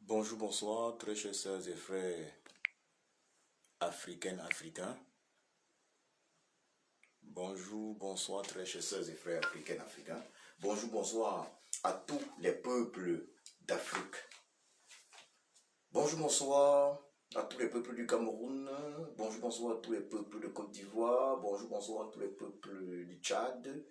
Bonjour, bonsoir, très chers sœurs et frères africains. Bonjour, bonsoir, très chers sœurs et frères africains. Bonjour, bonsoir à tous les peuples d'Afrique. Bonjour, bonsoir à tous les peuples du Cameroun. Bonjour, bonsoir à tous les peuples de Côte d'Ivoire. Bonjour, bonsoir à tous les peuples du Tchad.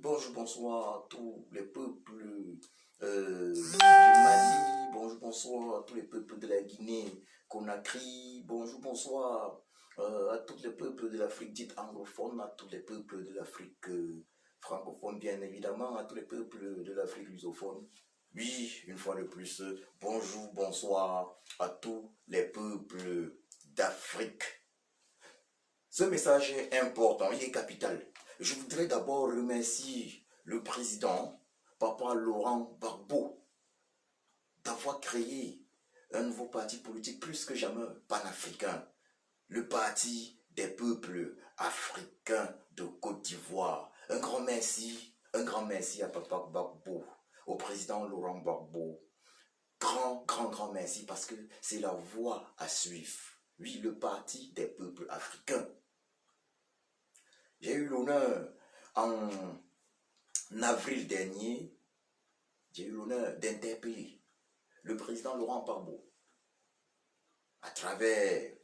Bonjour, bonsoir à tous les peuples du Mali. Bonjour, bonsoir à tous les peuples de la Guinée, Conakry. Bonjour, bonsoir à tous les peuples de l'Afrique dite anglophone, à tous les peuples de l'Afrique francophone, bien évidemment, à tous les peuples de l'Afrique lusophone. Oui, une fois de plus, bonjour, bonsoir à tous les peuples d'Afrique. Ce message est important, il est capital. Je voudrais d'abord remercier le président, Papa Laurent Gbagbo, d'avoir créé un nouveau parti politique plus que jamais panafricain, le parti des peuples africains de Côte d'Ivoire. Un grand merci à Papa Gbagbo, au président Laurent Gbagbo. Grand merci parce que c'est la voie à suivre. Oui, le parti des peuples africains. J'ai eu l'honneur en avril dernier, d'interpeller le président Laurent Gbagbo à travers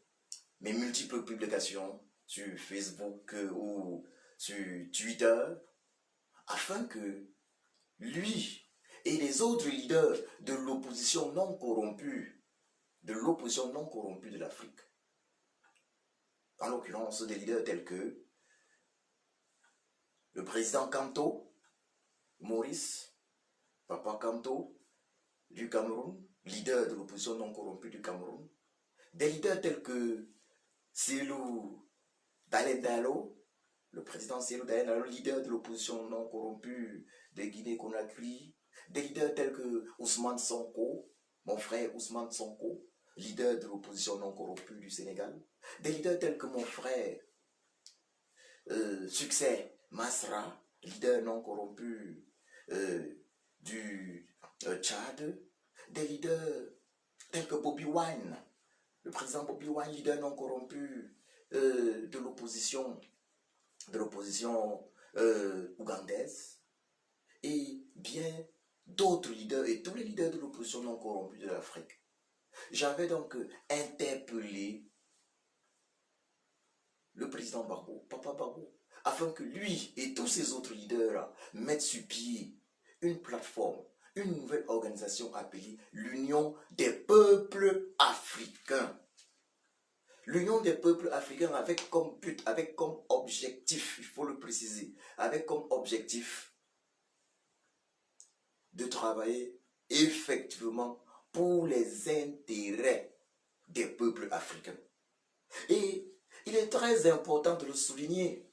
mes multiples publications sur Facebook ou sur Twitter, afin que lui et les autres leaders de l'opposition non corrompue, de l'Afrique, en l'occurrence des leaders tels que le président Kanto, Maurice, Papa Kanto du Cameroun, leader de l'opposition non corrompue du Cameroun, des leaders tels que Cellou Dalein Diallo, le président Cellou Dalein Diallo, leader de l'opposition non corrompue de Guinée-Conakry, des leaders tels que Ousmane Sonko, mon frère Ousmane Sonko, leader de l'opposition non corrompue du Sénégal, des leaders tels que mon frère Succès Masra, leader non corrompu du Tchad, des leaders tels que Bobby Wine, le président Bobby Wine, leader non corrompu de l'opposition ougandaise, et bien d'autres leaders et tous les leaders de l'opposition non corrompue de l'Afrique. J'avais donc interpellé le président Gbagbo, Papa Gbagbo, afin que lui et tous ces autres leaders mettent sur pied une plateforme, une nouvelle organisation appelée l'Union des peuples africains. L'Union des peuples africains avec comme but, avec comme objectif, il faut le préciser, avec comme objectif de travailler effectivement pour les intérêts des peuples africains. Et il est très important de le souligner.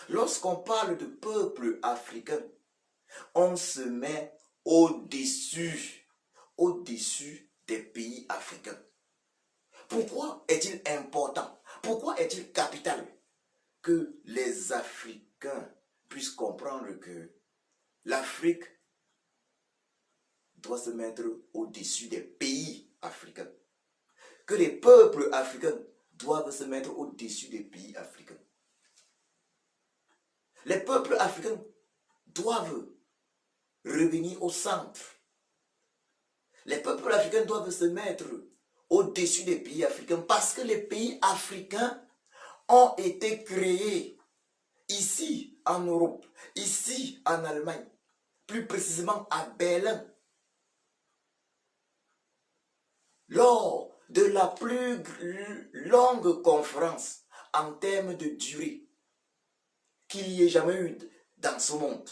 Lorsqu'on parle de peuple africain, on se met au-dessus des pays africains. Pourquoi est-il important? Pourquoi est-il capital que les Africains puissent comprendre que l'Afrique doit se mettre au-dessus des pays africains? Que les peuples africains doivent se mettre au-dessus des pays africains. Les peuples africains doivent revenir au centre. Les peuples africains doivent se mettre au-dessus des pays africains parce que les pays africains ont été créés ici en Europe, ici en Allemagne, plus précisément à Berlin, lors de la plus longue conférence en termes de durée qu'il y ait jamais eu dans ce monde.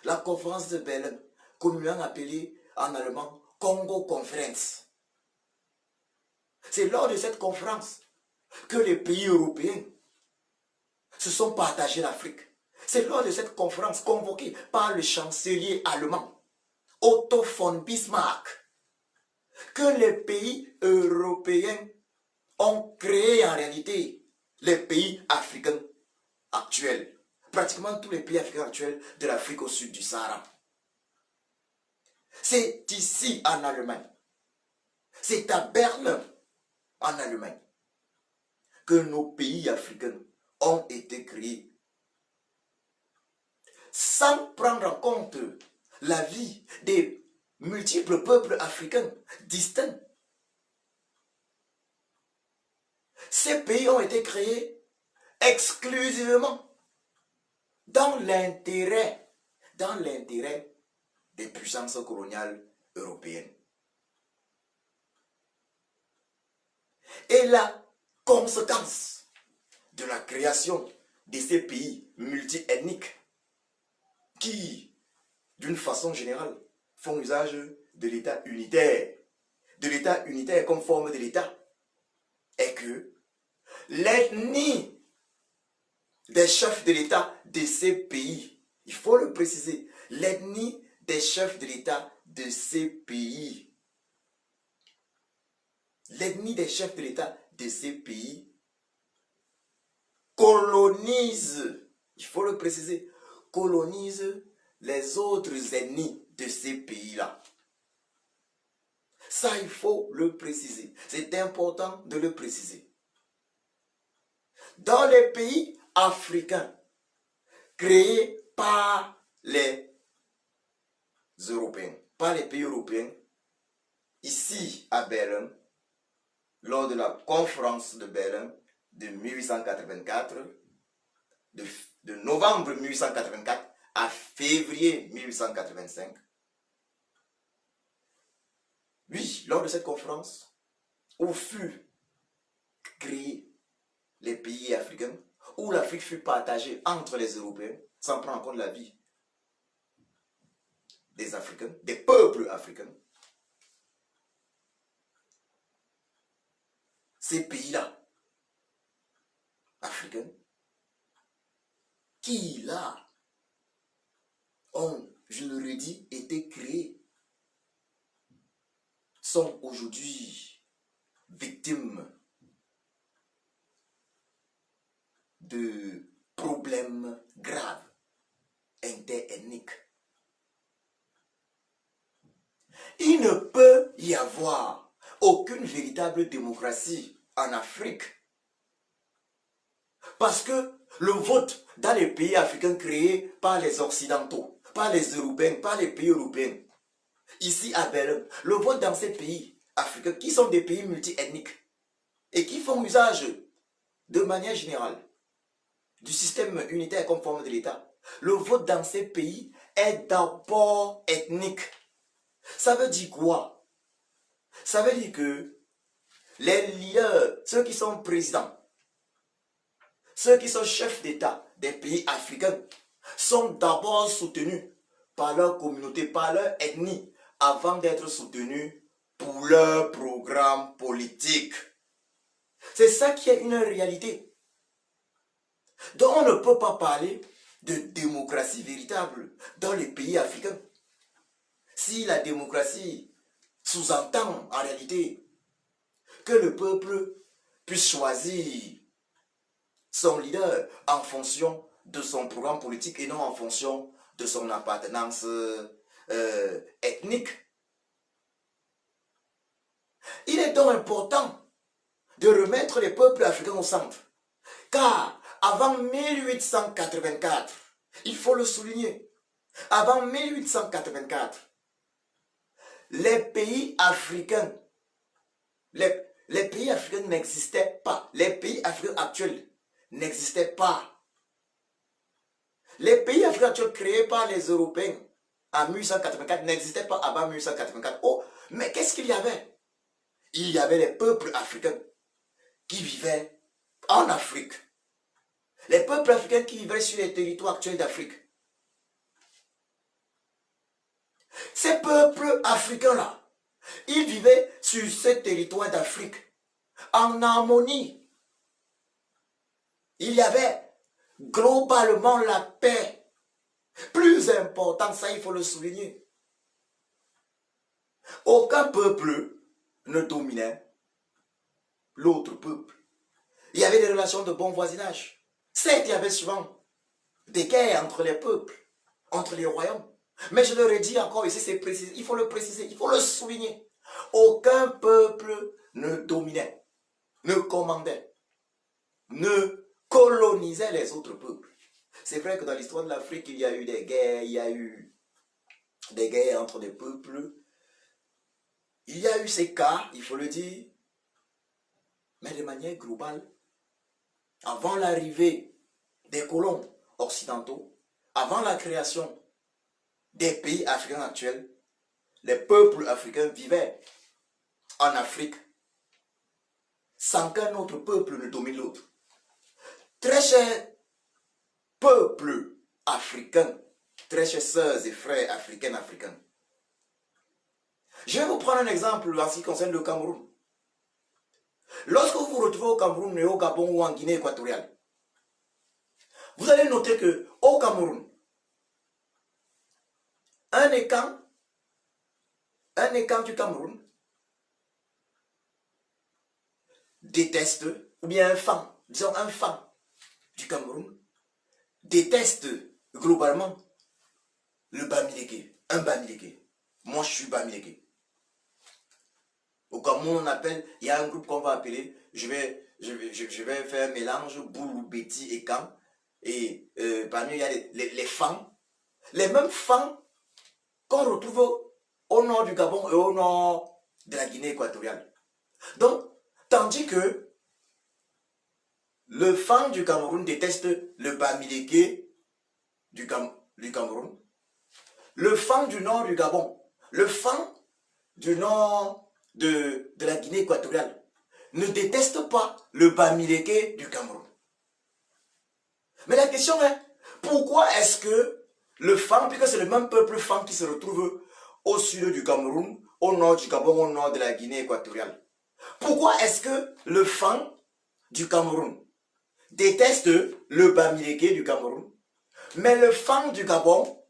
La conférence de Berlin, communément appelée en allemand Congo Conference. C'est lors de cette conférence que les pays européens se sont partagés l'Afrique. C'est lors de cette conférence convoquée par le chancelier allemand Otto von Bismarck que les pays européens ont créé en réalité les pays africains actuels. Pratiquement tous les pays africains actuels de l'Afrique au sud du Sahara. C'est ici en Allemagne. C'est à Berne, en Allemagne, que nos pays africains ont été créés. Sans prendre en compte la vie des multiples peuples africains distincts. Ces pays ont été créés exclusivement dans l'intérêt des puissances coloniales européennes. Et la conséquence de la création de ces pays multi-ethniques qui, d'une façon générale, font usage de l'État unitaire comme forme de l'État, est que l'ethnie des chefs de l'État de ces pays, il faut le préciser, l'ethnie des chefs de l'État de ces pays, l'ethnie des chefs de l'État de ces pays colonise, il faut le préciser, colonise les autres ethnies de ces pays-là. Ça, il faut le préciser. C'est important de le préciser. Dans les pays africains créés par les Européens, par les pays européens, ici à Berlin, lors de la conférence de Berlin de 1884, de novembre 1884 à février 1885. Oui, lors de cette conférence, où fut créé les pays africains, où l'Afrique fut partagée entre les Européens, sans prendre en compte la vie des Africains, des peuples africains. Ces pays-là, africains, qui là ont, je le redis, été créés, sont aujourd'hui victimes de problèmes graves interethniques. Il ne peut y avoir aucune véritable démocratie en Afrique parce que le vote dans les pays africains créés par les Occidentaux, par les Européens, par les pays européens, ici à Berlin, le vote dans ces pays africains qui sont des pays multi-ethniques et qui font usage de manière générale du système unitaire comme forme de l'État, le vote dans ces pays est d'abord ethnique. Ça veut dire quoi? Ça veut dire que les leaders, ceux qui sont présidents, ceux qui sont chefs d'État des pays africains, sont d'abord soutenus par leur communauté, par leur ethnie, avant d'être soutenus pour leur programme politique. C'est ça qui est une réalité. Donc on ne peut pas parler de démocratie véritable dans les pays africains. Si la démocratie sous-entend en réalité que le peuple puisse choisir son leader en fonction de son programme politique et non en fonction de son appartenance ethnique. Il est donc important de remettre les peuples africains au centre. Car avant 1884, il faut le souligner, avant 1884, les pays africains, les pays africains n'existaient pas. Les pays africains actuels n'existaient pas. Les pays africains actuels créés par les Européens en 1884 n'existaient pas avant 1884. Oh, mais qu'est-ce qu'il y avait? Il y avait les peuples africains qui vivaient en Afrique. Les peuples africains qui vivaient sur les territoires actuels d'Afrique. Ces peuples africains-là, ils vivaient sur ces territoires d'Afrique en harmonie. Il y avait globalement la paix. Plus important, ça il faut le souligner. Aucun peuple ne dominait l'autre peuple. Il y avait des relations de bon voisinage. Certes, il y avait souvent des guerres entre les peuples, entre les royaumes. Mais je le redis encore ici, c'est précisé, il faut le préciser, il faut le souligner. Aucun peuple ne dominait, ne commandait, ne colonisait les autres peuples. C'est vrai que dans l'histoire de l'Afrique, il y a eu des guerres, il y a eu des guerres entre des peuples. Il y a eu ces cas, il faut le dire, mais de manière globale, avant l'arrivée des colons occidentaux, avant la création des pays africains actuels, les peuples africains vivaient en Afrique sans qu'un autre peuple ne domine l'autre. Très chers peuples africains, très chers sœurs et frères africains, je vais vous prendre un exemple en ce qui concerne le Cameroun. Lorsque vous vous retrouvez au Cameroun et au Gabon ou en Guinée équatoriale, vous allez noter que au Cameroun, un écart du Cameroun déteste, ou bien un fan, disons un fan du Cameroun, déteste globalement le Bamileke, un Bamileke. Moi, je suis Bamileke. Au Cameroun, on appelle, il y a un groupe qu'on va appeler, je vais faire un mélange, Boulou, Betty et Kam. Et parmi eux, il y a les fans. Les mêmes fans qu'on retrouve au nord du Gabon et au nord de la Guinée équatoriale. Donc, tandis que le fan du Cameroun déteste le Bamileke du Cameroun, le fan du nord du Gabon, le fan du nord de la Guinée équatoriale ne déteste pas le Bamileke du Cameroun. Mais la question est, pourquoi est-ce que le fan, puisque c'est le même peuple fan qui se retrouve au sud du Cameroun, au nord du Gabon, au nord de la Guinée équatoriale, pourquoi est-ce que le fan du Cameroun déteste le Bamileke du Cameroun, mais le fan du Gabon,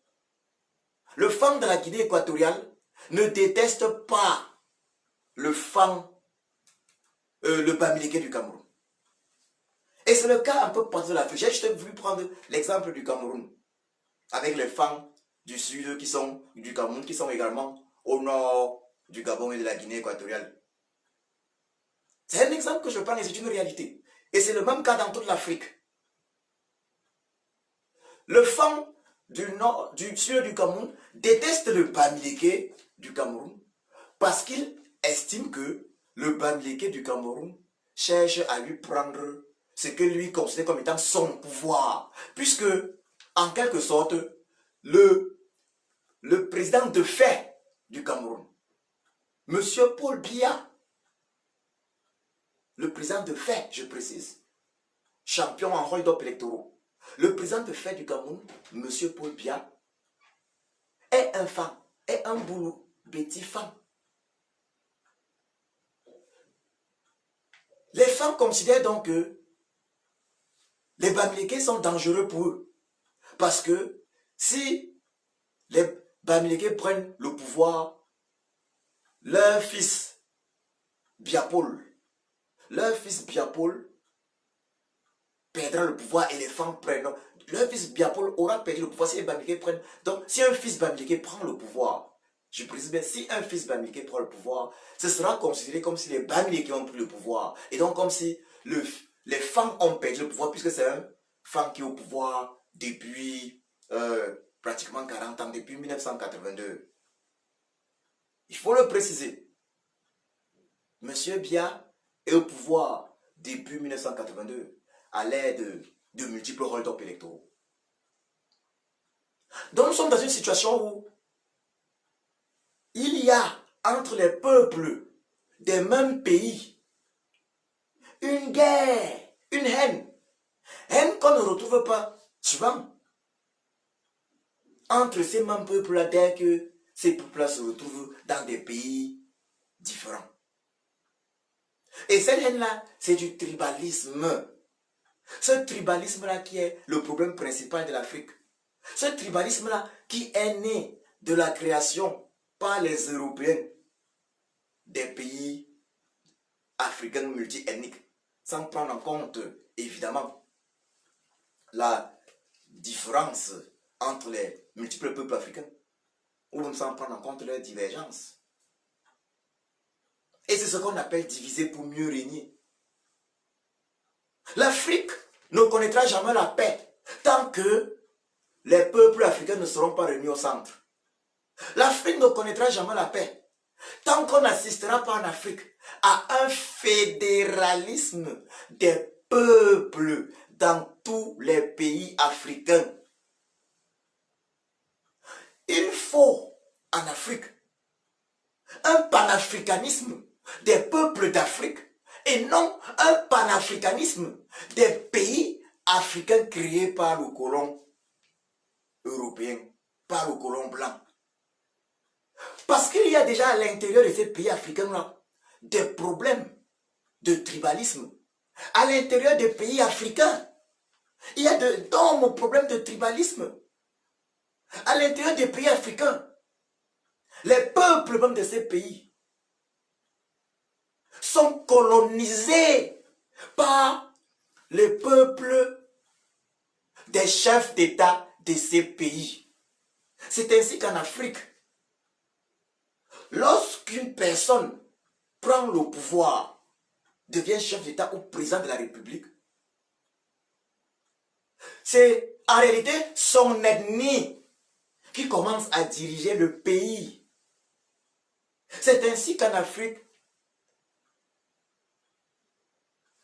le fan de la Guinée équatoriale, ne déteste pas le fan, le Bamileke du Cameroun? Et c'est le cas un peu partout de l'Afrique. J'ai juste voulu prendre l'exemple du Cameroun, avec les fans du sud qui sont du Cameroun, qui sont également au nord du Gabon et de la Guinée équatoriale. C'est un exemple que je prends et c'est une réalité. Et c'est le même cas dans toute l'Afrique. Le fan du sud du Cameroun déteste le Bamileke du Cameroun parce qu'il estime que le Bamileke du Cameroun cherche à lui prendre ce que lui considère comme étant son pouvoir. Puisque, en quelque sorte, le président de fait du Cameroun, M. Paul Biya, le président de fait, je précise, champion en hold-up électoraux, le président de fait du Cameroun, M. Paul Biya, est un fan, est un boulot, petit fan. Les fans considèrent donc que les Bamileke sont dangereux pour eux. Parce que si les Bamileke prennent le pouvoir, leur fils Biapol perdra le pouvoir et les fans prennent. Leur fils Biapol aura perdu le pouvoir si les Bamileke prennent. Donc si un fils Bamileke prend le pouvoir, je précise bien, si un fils Bamileke prend le pouvoir, ce sera considéré comme si les Bamileke ont pris le pouvoir. Et donc comme si les fans ont perdu le pouvoir, puisque c'est un fan qui est au pouvoir depuis pratiquement 40 ans, depuis 1982. Il faut le préciser. Monsieur Biya est au pouvoir depuis 1982 à l'aide de multiples hold-up électoraux. Donc nous sommes dans une situation où il y a entre les peuples des mêmes pays une guerre, une haine qu'on ne retrouve pas souvent entre ces mêmes peuples-là dès que ces peuples-là se retrouvent dans des pays différents. Et cette haine-là, c'est du tribalisme. Ce tribalisme-là qui est le problème principal de l'Afrique. Ce tribalisme-là qui est né de la création par les Européens des pays africains multi-ethniques, sans prendre en compte, évidemment, la différence entre les multiples peuples africains. ou même sans prendre en compte leurs divergences. Et c'est ce qu'on appelle diviser pour mieux régner. L'Afrique ne connaîtra jamais la paix tant que les peuples africains ne seront pas réunis au centre. L'Afrique ne connaîtra jamais la paix tant qu'on n'assistera pas en Afrique à un fédéralisme des peuples dans tous les pays africains. Il faut en Afrique un panafricanisme des peuples d'Afrique et non un panafricanisme des pays africains créés par le colon européen, par le colon blanc. Parce qu'il y a déjà à l'intérieur de ces pays africains-là des problèmes de tribalisme. À l'intérieur des pays africains, il y a d'énormes problèmes de tribalisme. À l'intérieur des pays africains, les peuples même de ces pays sont colonisés par les peuples des chefs d'État de ces pays. C'est ainsi qu'en Afrique, lorsqu'une personne prend le pouvoir, devient chef d'État ou président de la République, c'est en réalité son ethnie qui commence à diriger le pays. C'est ainsi qu'en Afrique,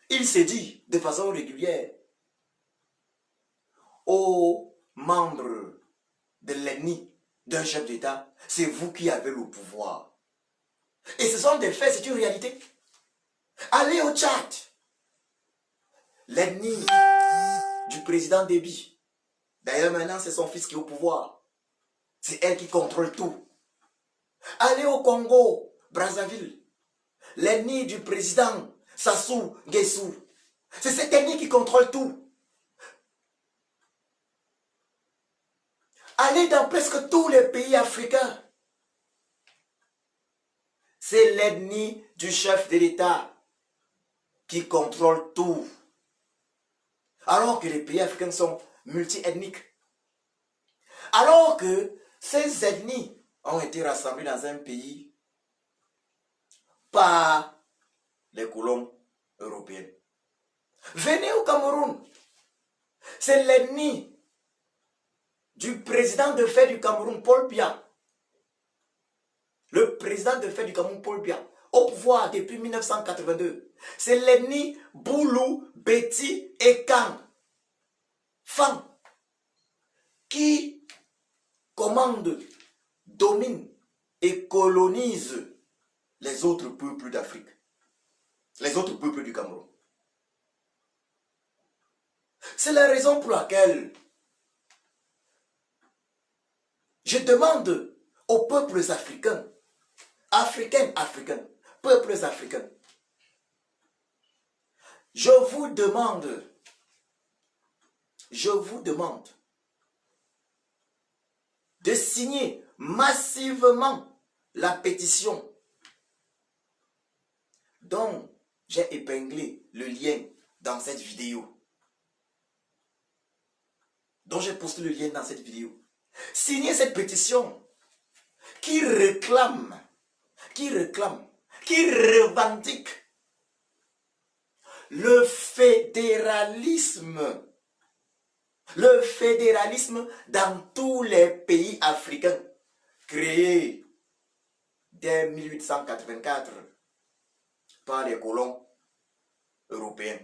il se dit de façon régulière aux membres de l'ethnie d'un chef d'État, c'est vous qui avez le pouvoir. Et ce sont des faits, c'est une réalité. Allez au Tchad. L'ethnie du président Déby. D'ailleurs, maintenant, c'est son fils qui est au pouvoir. C'est elle qui contrôle tout. Allez au Congo, Brazzaville. L'ennemi du président Sassou Nguesso. C'est cette ennemi qui contrôle tout. Allez dans presque tous les pays africains. C'est l'ennemi du chef de l'État qui contrôle tout. Alors que les pays africains sont multi-ethniques. Alors que ces ethnies ont été rassemblées dans un pays par les colons européens. Venez au Cameroun. C'est l'ennemi du président de fait du Cameroun, Paul Biya. Le président de fait du Cameroun, Paul Biya, au pouvoir depuis 1982. C'est l'ennemi Boulou, Betty et Kang. Fang. Qui commande, domine et colonise les autres peuples d'Afrique. Les autres peuples du Cameroun. C'est la raison pour laquelle je demande aux peuples africains, africains, peuples africains, je vous demande de signer massivement la pétition dont j'ai épinglé le lien dans cette vidéo. Dont j'ai posté le lien dans cette vidéo. Signez cette pétition qui réclame, qui revendique le fédéralisme dans tous les pays africains créés dès 1884 par les colons européens.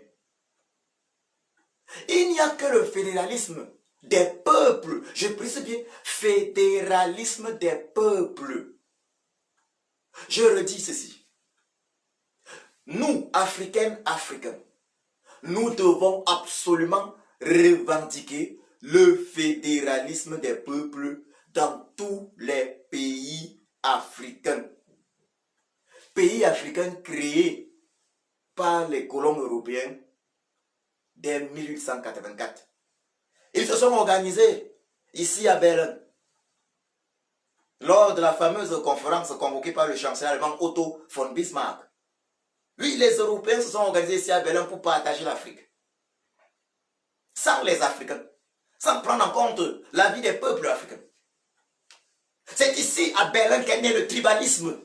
Il n'y a que le fédéralisme des peuples, je précise bien, fédéralisme des peuples. Je redis ceci. Nous, Africains, nous devons absolument revendiquer le fédéralisme des peuples dans tous les pays africains. Pays africains créés par les colons européens dès 1884. Ils se sont organisés ici à Berlin lors de la fameuse conférence convoquée par le chancelier allemand Otto von Bismarck. Oui, les Européens se sont organisés ici à Berlin pour partager l'Afrique. Sans les Africains, sans prendre en compte la vie des peuples africains. C'est ici, à Berlin, qu'est né le tribalisme,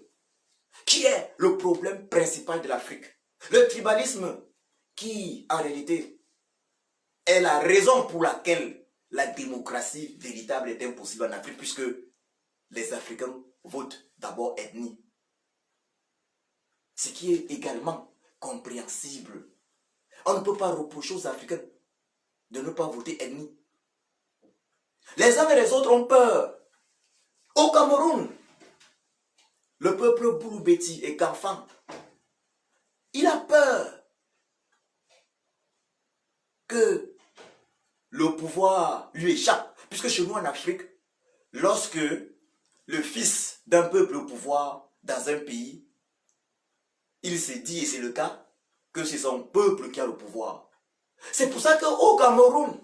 qui est le problème principal de l'Afrique. Le tribalisme qui, en réalité, est la raison pour laquelle la démocratie véritable est impossible en Afrique, puisque les Africains votent d'abord ethnie. Ce qui est également compréhensible. On ne peut pas reprocher aux Africains de ne pas voter ethnie. Les uns et les autres ont peur. Au Cameroun, le peuple Bouloubeti et Kanfan, il a peur que le pouvoir lui échappe. Puisque chez nous en Afrique, lorsque le fils d'un peuple au pouvoir dans un pays, il se dit, et c'est le cas, que c'est son peuple qui a le pouvoir. C'est pour ça qu'au Cameroun,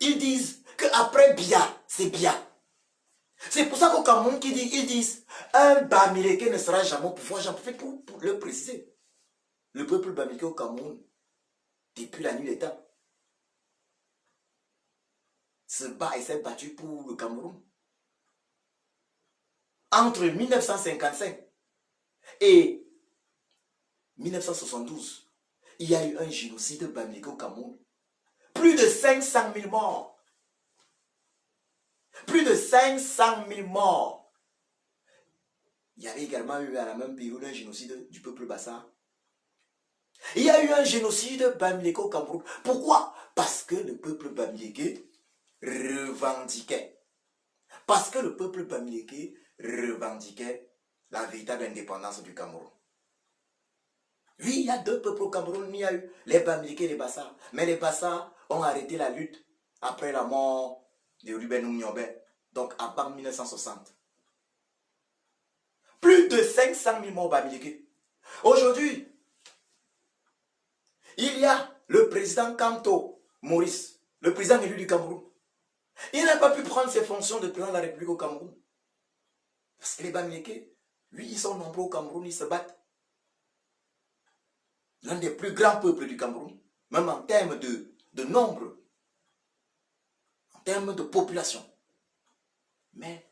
ils disent qu'après Biya, c'est Biya. C'est pour ça qu'au Cameroun, ils disent un Bamileke ne sera jamais au pouvoir. J'en profite pour le préciser. Le peuple Bamileke au Cameroun, depuis la nuit des temps, se bat et s'est battu pour le Cameroun. Entre 1955 et 1972, il y a eu un génocide Bamileke au Cameroun. Plus de 500 000 morts. Plus de 500 000 morts. Il y avait également eu à la même période un génocide du peuple Bassa. Il y a eu un génocide Bamileke au Cameroun. Pourquoi? Parce que le peuple Bamileke revendiquait. Parce que le peuple Bamileke revendiquait la véritable indépendance du Cameroun. Oui, il y a deux peuples au Cameroun. Il y a eu les Bamileke et les Bassa. Mais les Bassa ont arrêté la lutte après la mort de Ruben Oumyobé. Donc à part 1960. Plus de 500 000 morts Bamileke. Aujourd'hui, il y a le président Kanto Maurice, le président élu du Cameroun. Il n'a pas pu prendre ses fonctions de président de la République au Cameroun. Parce que les Bamileke, oui, ils sont nombreux au Cameroun, ils se battent. L'un des plus grands peuples du Cameroun, même en termes de nombre, en termes de population. Mais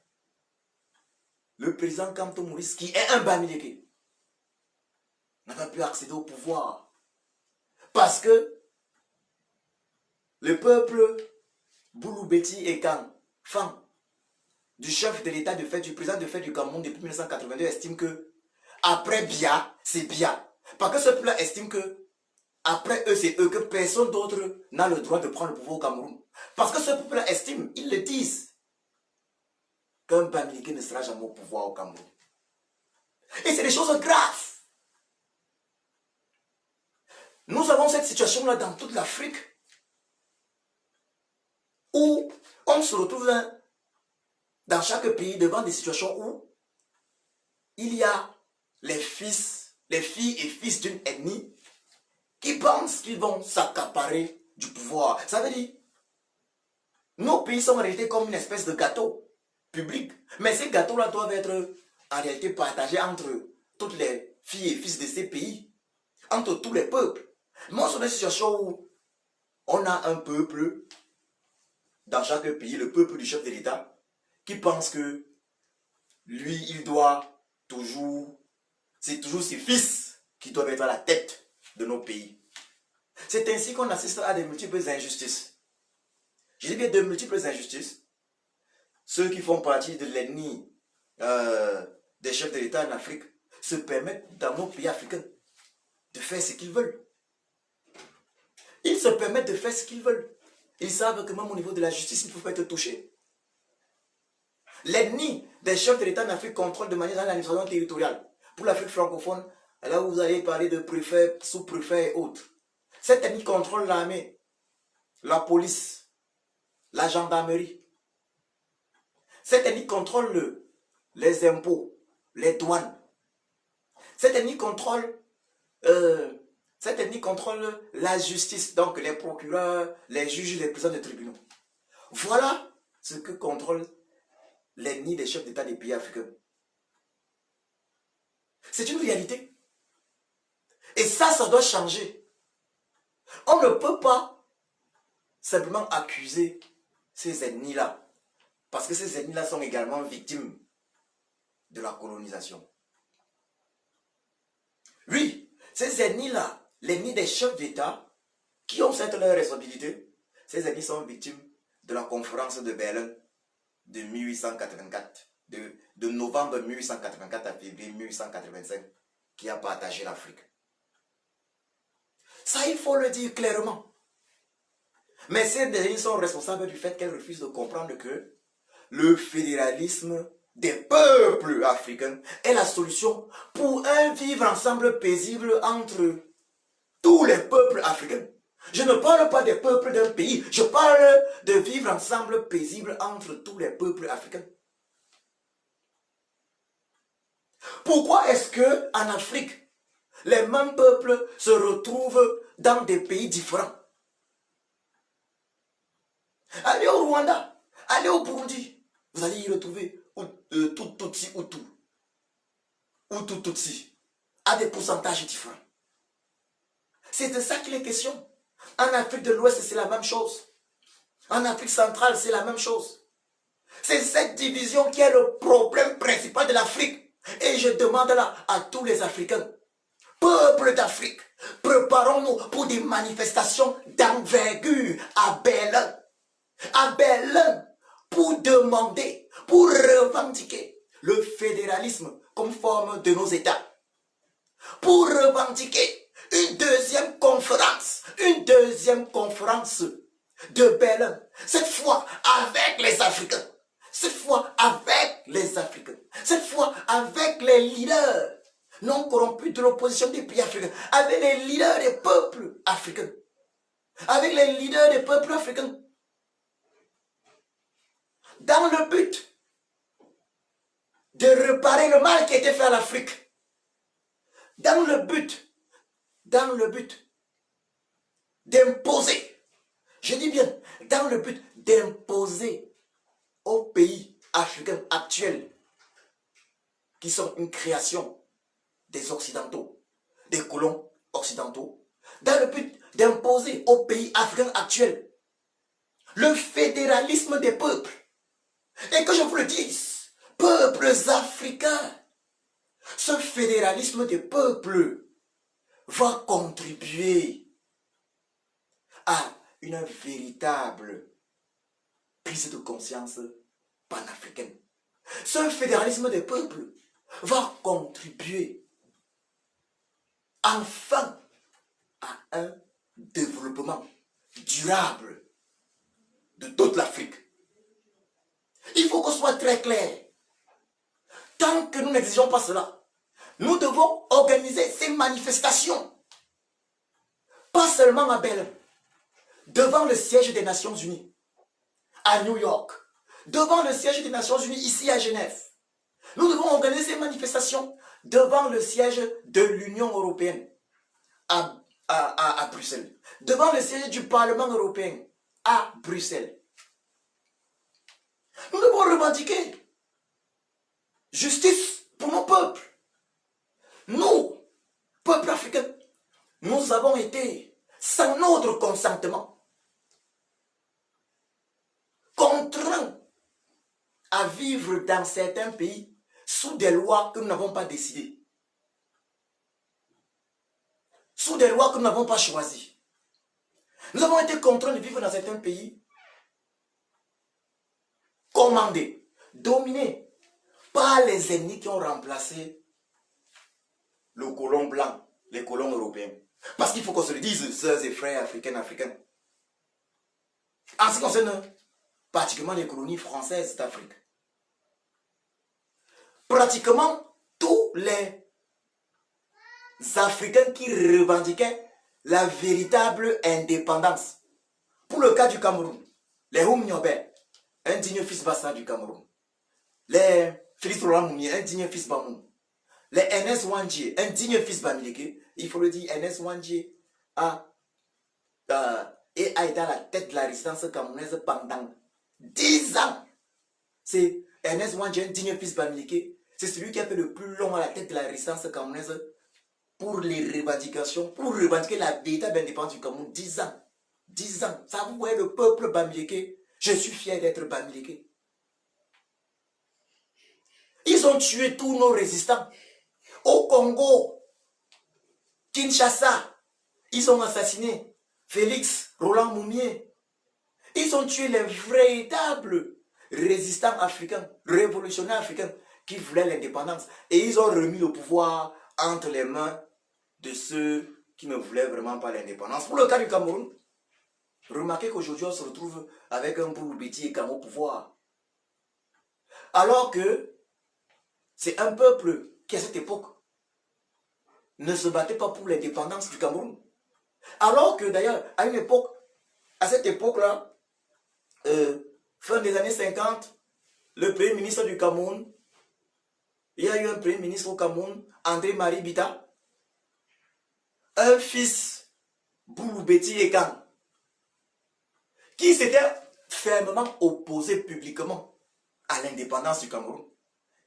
le président Kanto Maurice, qui est un Bamileke, n'a pas pu accéder au pouvoir. Parce que le peuple Bouloubeti et Kanfan, du chef de l'État de fait, du président de fait du Cameroun depuis 1982, estime que après Biya, c'est Biya. Parce que ce peuple estime que après eux, c'est eux, que personne d'autre n'a le droit de prendre le pouvoir au Cameroun. Parce que ce peuple estime, ils le disent, qu'un Bamileke ne sera jamais au pouvoir au Cameroun. Et c'est des choses graves. Nous avons cette situation-là dans toute l'Afrique, où on se retrouve dans chaque pays devant des situations où il y a les filles et fils d'une ethnie qui pensent qu'ils vont s'accaparer du pouvoir. Ça veut dire, nos pays sont en réalité comme une espèce de gâteau public. Mais ces gâteaux-là doivent être en réalité partagés entre toutes les filles et fils de ces pays, entre tous les peuples. Mais on est dans une situation où on a un peuple dans chaque pays, le peuple du chef de l'État, qui pense que lui, il doit toujours, c'est toujours ses fils qui doivent être à la tête de nos pays. C'est ainsi qu'on assiste à de multiples injustices. Je dis bien de multiples injustices. Ceux qui font partie de l'ennemi des chefs de l'État en Afrique se permettent dans nos pays africains de faire ce qu'ils veulent. Ils se permettent de faire ce qu'ils veulent. Ils savent que même au niveau de la justice, ils ne peuvent pas être touchés. L'ennemi des chefs de l'État en Afrique contrôle de manière l'administration territoriale. Pour l'Afrique francophone, là où vous allez parler de préfets, sous-préfets et autres. Cet ennemi contrôle l'armée, la police, la gendarmerie. Cet ennemi contrôle les impôts, les douanes. Cet ennemi contrôle la justice, donc les procureurs, les juges, les présidents de tribunaux. Voilà ce que contrôle l'ennemi des chefs d'État des pays africains. C'est une réalité. Et ça doit changer. On ne peut pas simplement accuser ces ennemis-là Parce que ces ennemis-là sont également victimes de la colonisation. Oui, ces ennemis-là, l'ennemi des chefs d'État, qui ont cette leur responsabilité, ces ennemis sont victimes de la conférence de Berlin de 1884, de novembre 1884 à février 1885, qui a partagé l'Afrique. Ça, il faut le dire clairement. Mais ces derniers sont responsables du fait qu'elles refusent de comprendre que le fédéralisme des peuples africains est la solution pour un vivre ensemble paisible entre tous les peuples africains. Je ne parle pas des peuples d'un pays, je parle de vivre ensemble paisible entre tous les peuples africains. Pourquoi est-ce que en Afrique, les mêmes peuples se retrouvent dans des pays différents? Allez au Rwanda, allez au Burundi, vous allez y retrouver Tutsi Hutu, Hutu Tutsi, à des pourcentages différents. C'est de ça qu'il est question. En Afrique de l'Ouest, c'est la même chose. En Afrique centrale, c'est la même chose. C'est cette division qui est le problème principal de l'Afrique. Et je demande là à tous les Africains, peuple d'Afrique, préparons-nous pour des manifestations d'envergure à Berlin. À Berlin, pour demander, pour revendiquer le fédéralisme comme forme de nos États. Pour revendiquer une deuxième conférence de Berlin, cette fois avec les Africains, cette fois avec les Africains, cette fois avec les leaders non corrompus de l'opposition des pays africains, avec les leaders des peuples africains, avec les leaders des peuples africains, dans le but de réparer le mal qui a été fait à l'Afrique, dans le but d'imposer, je dis bien, dans le but d'imposer aux pays africains actuels, qui sont une création des Occidentaux, des colons occidentaux, dans le but d'imposer aux pays africains actuels le fédéralisme des peuples. Et que je vous le dise, peuples africains, ce fédéralisme des peuples va contribuer à une véritable prise de conscience panafricaine. Ce fédéralisme des peuples va contribuer enfin à un développement durable de toute l'Afrique. Il faut qu'on soit très clair. Tant que nous n'exigeons pas cela, nous devons organiser ces manifestations. Pas seulement à Berlin, devant le siège des Nations Unies, à New York, devant le siège des Nations Unies ici à Genève. Nous devons organiser ces manifestations devant le siège de l'Union européenne à Bruxelles, devant le siège du Parlement européen à Bruxelles. Nous devons revendiquer justice pour nos peuples. Nous, peuple africain, nous avons été, sans notre consentement, contraints à vivre dans certains pays sous des lois que nous n'avons pas décidées, sous des lois que nous n'avons pas choisies. Nous avons été contraints de vivre dans certains pays commandés, dominés par les ennemis qui ont remplacé le colon blanc, les colons européens. Parce qu'il faut qu'on se le dise, sœurs et frères africains. En ce qui concerne pratiquement les colonies françaises d'Afrique, pratiquement tous les Africains qui revendiquaient la véritable indépendance. Pour le cas du Cameroun, les Oum Niobé, un digne fils Bassa du Cameroun, les Félix Roland Mounier, un digne fils Bamoun, les NS Wandjie, un digne fils Bamileke, il faut le dire, NS Wandjie a été à la tête de la résistance camerounaise pendant 10 ans. C'est NS Wandjie, un digne fils Bamileke, c'est celui qui a fait le plus long à la tête de la résistance camerounaise pour les revendications, pour revendiquer la véritable indépendance du Cameroun. 10 ans. 10 ans. Ça, vous voyez le peuple Bamileke. Je suis fier d'être Bamileke. Ils ont tué tous nos résistants. Au Congo, Kinshasa, ils ont assassiné Félix Roland Moumié. Ils ont tué les véritables résistants africains, révolutionnaires africains, qui voulaient l'indépendance. Et ils ont remis le pouvoir entre les mains de ceux qui ne voulaient vraiment pas l'indépendance. Pour le cas du Cameroun, remarquez qu'aujourd'hui on se retrouve avec un Boulou-Béti et Kam au pouvoir. Alors que c'est un peuple qui à cette époque ne se battait pas pour l'indépendance du Cameroun. Alors que d'ailleurs, à une époque, à cette époque-là, fin des années 50, le premier ministre du Cameroun, il y a eu un premier ministre au Cameroun, André-Marie Bita, un fils, Boulou-Béti Ekang, qui s'était fermement opposé publiquement à l'indépendance du Cameroun.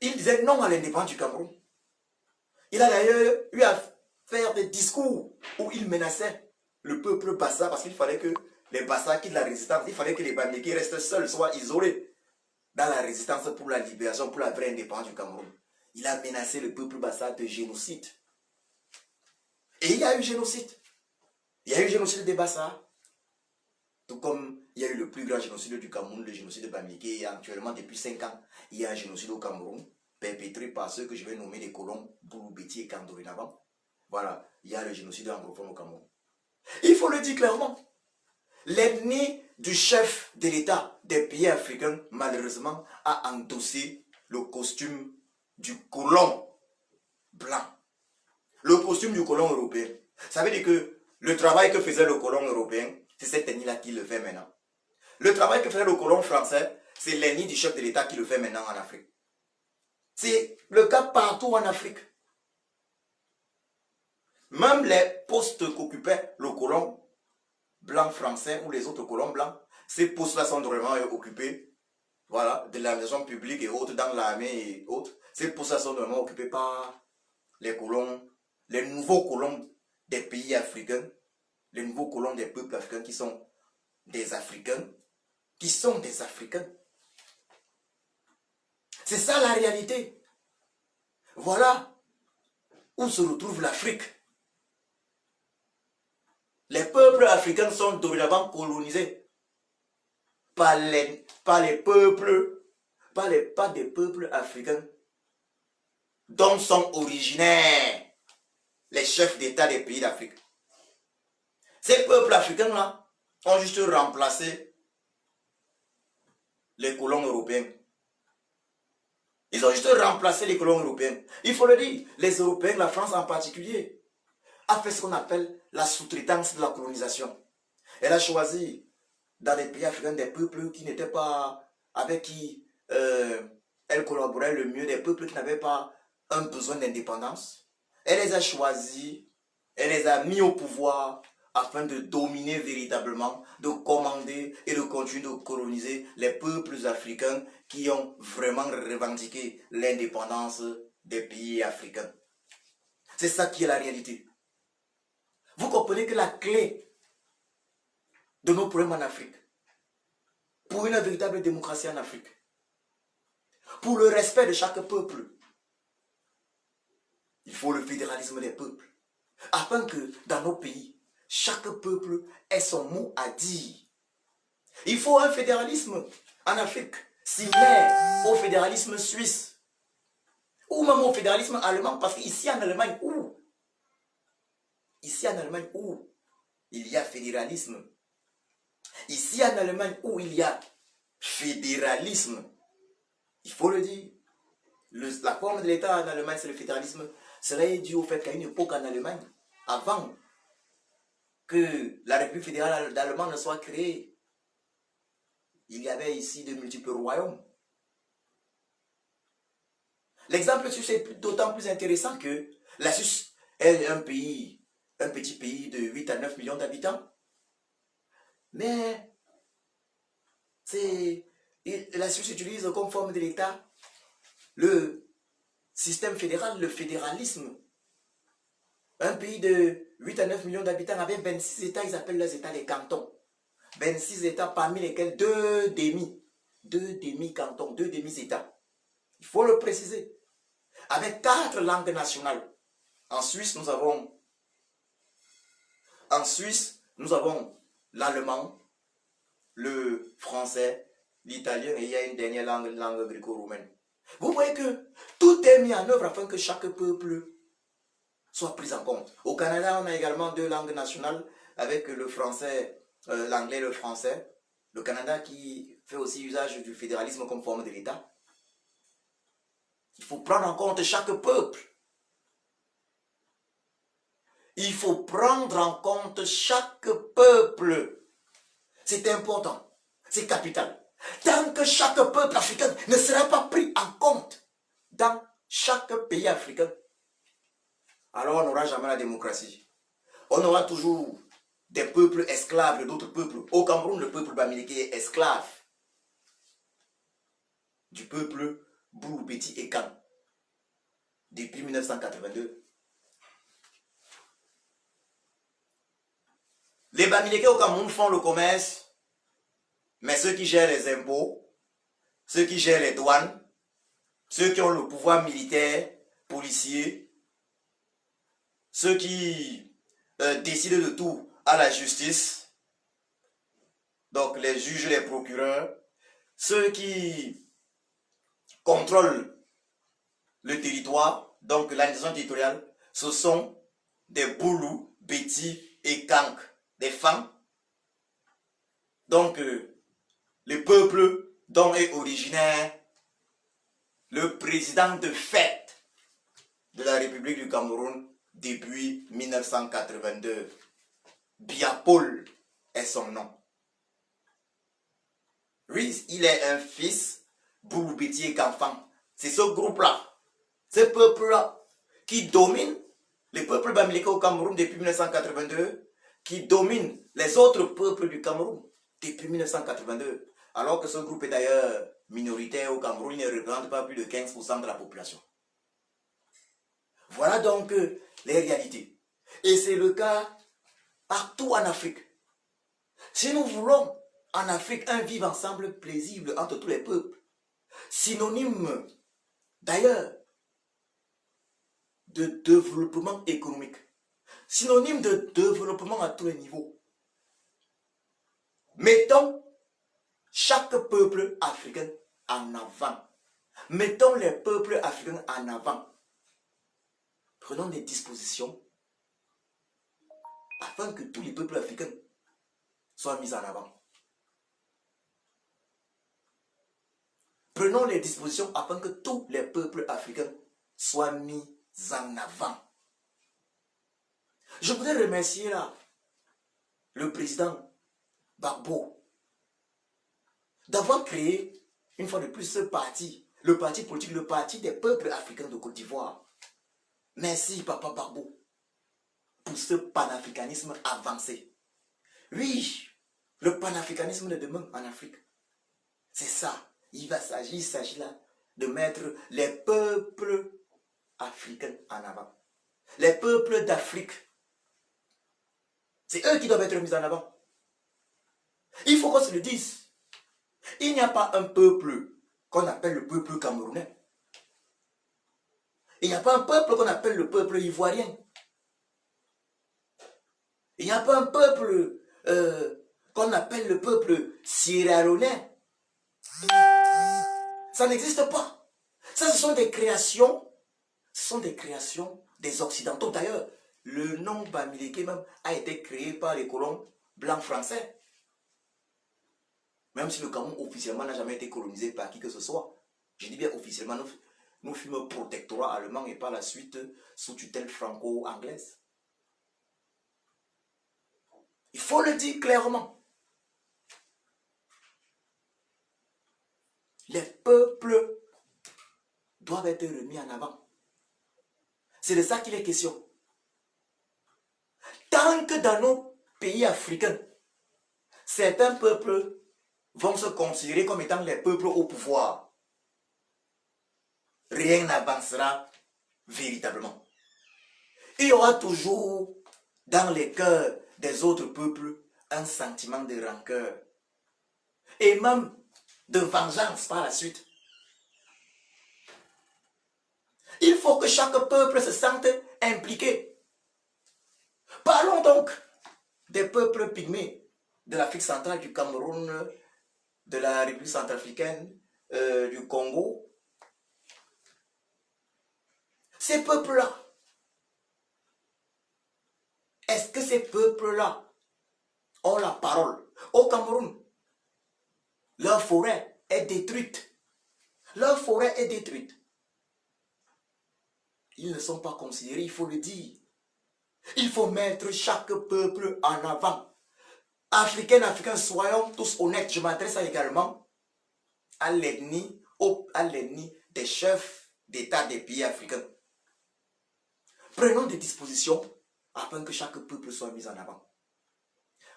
Il disait non à l'indépendance du Cameroun. Il a d'ailleurs eu à faire des discours où il menaçait le peuple Bassa parce qu'il fallait que les Bassa quittent la résistance. Il fallait que les Bamileke restent seuls, soient isolés dans la résistance pour la libération, pour la vraie indépendance du Cameroun. Il a menacé le peuple Bassa de génocide. Et il y a eu génocide. Il y a eu génocide des Bassa. Tout comme il y a eu le plus grand génocide du Cameroun, le génocide de Bamileke. Et actuellement, depuis 5 ans, il y a un génocide au Cameroun, perpétré par ceux que je vais nommer les colons Boulou-Béti et Kam dorénavant. Voilà, il y a le génocide anglophone au Cameroun. Il faut le dire clairement. L'ennemi du chef de l'État des pays africains, malheureusement, a endossé le costume du colon blanc. Le costume du colon européen. Ça veut dire que le travail que faisait le colon européen, c'est cet ennemi-là qui le fait maintenant. Le travail que faisait le colon français, c'est l'ennemi du chef de l'État qui le fait maintenant en Afrique. C'est le cas partout en Afrique. Même les postes qu'occupait le colon blanc français ou les autres colons blancs, ces postes-là sont vraiment occupés, voilà, de l'administration publique et autres, dans l'armée et autres. Ces postes-là sont vraiment occupés par les colons, les nouveaux colons des pays africains, les nouveaux colons des peuples africains qui sont des Africains, C'est ça la réalité. Voilà où se retrouve l'Afrique. Les peuples africains sont dorénavant colonisés par des peuples africains dont sont originaires les chefs d'État des pays d'Afrique. Ces peuples africains-là ont juste remplacé les colons européens. Ils ont juste remplacé les colons européens. Il faut le dire, les Européens, la France en particulier, a fait ce qu'on appelle la sous-traitance de la colonisation. Elle a choisi dans les pays africains des peuples qui n'étaient pas, avec qui elle collaborait le mieux, des peuples qui n'avaient pas un besoin d'indépendance. Elle les a choisis, elle les a mis au pouvoir afin de dominer véritablement, de commander et de continuer de coloniser les peuples africains qui ont vraiment revendiqué l'indépendance des pays africains. C'est ça qui est la réalité. Vous comprenez que la clé de nos problèmes en Afrique, pour une véritable démocratie en Afrique, pour le respect de chaque peuple, il faut le fédéralisme des peuples, afin que dans nos pays, chaque peuple ait son mot à dire. Il faut un fédéralisme en Afrique, similaire au fédéralisme suisse, ou même au fédéralisme allemand, parce qu'ici en Allemagne, il y a fédéralisme, ici en Allemagne où il y a fédéralisme, il faut le dire, la forme de l'État en Allemagne c'est le fédéralisme. Cela est dû au fait qu'à une époque en Allemagne, avant que la République fédérale d'Allemagne ne soit créée, il y avait ici de multiples royaumes. L'exemple suisse est d'autant plus intéressant que la Suisse est un petit pays de 8 à 9 millions d'habitants. Mais la Suisse utilise comme forme de l'État le système fédéral, le fédéralisme. Un pays de 8 à 9 millions d'habitants avec 26 États, ils appellent les États les cantons. 26 États parmi lesquels deux demi-cantons, deux demi-États. faut le préciser. Avec 4 langues nationales. En Suisse, nous avons l'allemand, le français, l'italien et il y a une dernière langue, langue gréco-romaine. Vous voyez que tout est mis en œuvre afin que chaque peuple soit pris en compte. Au Canada, on a également 2 langues nationales avec le français, l'anglais et le français. Le Canada qui fait aussi usage du fédéralisme comme forme de l'État. Il faut prendre en compte chaque peuple. Il faut prendre en compte chaque peuple. C'est important. C'est capital. Tant que chaque peuple africain ne sera pas pris en compte dans chaque pays africain, alors on n'aura jamais la démocratie. On aura toujours des peuples esclaves d'autres peuples. Au Cameroun, le peuple bamileke est esclave du peuple Boulou, Béti et Kan depuis 1982. Les bamileke au Cameroun font le commerce, mais ceux qui gèrent les impôts, ceux qui gèrent les douanes, ceux qui ont le pouvoir militaire, policier, ceux qui décident de tout à la justice, donc les juges, les procureurs, ceux qui contrôlent le territoire, donc l'administration territoriale, ce sont des Boulous, Béti et Kank, des femmes. Donc, le peuple dont est originaire le président de fait de la République du Cameroun depuis 1982. Biya-Paul est son nom. Oui, il est un fils Boulou, Béti et Kanfang. C'est ce groupe-là, ce peuple-là, qui domine les peuples bamileke au Cameroun depuis 1982, qui domine les autres peuples du Cameroun depuis 1982. Alors que ce groupe est d'ailleurs minoritaire au Cameroun, il ne représente pas plus de 15% de la population. Voilà donc les réalités. Et c'est le cas partout en Afrique. Si nous voulons en Afrique un vivre ensemble paisible entre tous les peuples, synonyme d'ailleurs de développement économique, synonyme de développement à tous les niveaux, mettons chaque peuple africain en avant. Mettons les peuples africains en avant. Prenons des dispositions afin que tous les peuples africains soient mis en avant. Prenons les dispositions afin que tous les peuples africains soient mis en avant. Je voudrais remercier là le président Gbagbo d'avoir créé une fois de plus ce parti, le parti politique, le parti des peuples africains de Côte d'Ivoire. Merci Papa Gbagbo pour ce panafricanisme avancé. Oui, le panafricanisme de demain en Afrique, c'est ça. Il s'agit là de mettre les peuples africains en avant. Les peuples d'Afrique, c'est eux qui doivent être mis en avant. Il faut qu'on se le dise. Il n'y a pas un peuple qu'on appelle le peuple camerounais. Il n'y a pas un peuple qu'on appelle le peuple ivoirien. Il n'y a pas un peuple qu'on appelle le peuple sierra-léonais. Ça n'existe pas. Ça, ce sont des créations. Ce sont des créations des Occidentaux. D'ailleurs, le nom bamileke même a été créé par les colons blancs français. Même si le Cameroun officiellement n'a jamais été colonisé par qui que ce soit. Je dis bien officiellement, nous fûmes protectorat allemand et par la suite sous tutelle franco-anglaise. Il faut le dire clairement. Les peuples doivent être remis en avant. C'est de ça qu'il est question. Tant que dans nos pays africains, certains peuples vont se considérer comme étant les peuples au pouvoir, rien n'avancera véritablement. Il y aura toujours dans les cœurs des autres peuples un sentiment de rancœur et même de vengeance par la suite. faut que chaque peuple se sente impliqué. Parlons donc des peuples pygmées de l'Afrique centrale, du Cameroun, de la République centrafricaine, du Congo. Ces peuples-là, est-ce que ces peuples-là ont la parole? Au Cameroun, leur forêt est détruite. Leur forêt est détruite. Ils ne sont pas considérés, il faut le dire. Il faut mettre chaque peuple en avant. Africains, soyons tous honnêtes. Je m'adresse également à l'ennemi des chefs d'État des pays africains. Prenons des dispositions afin que chaque peuple soit mis en avant.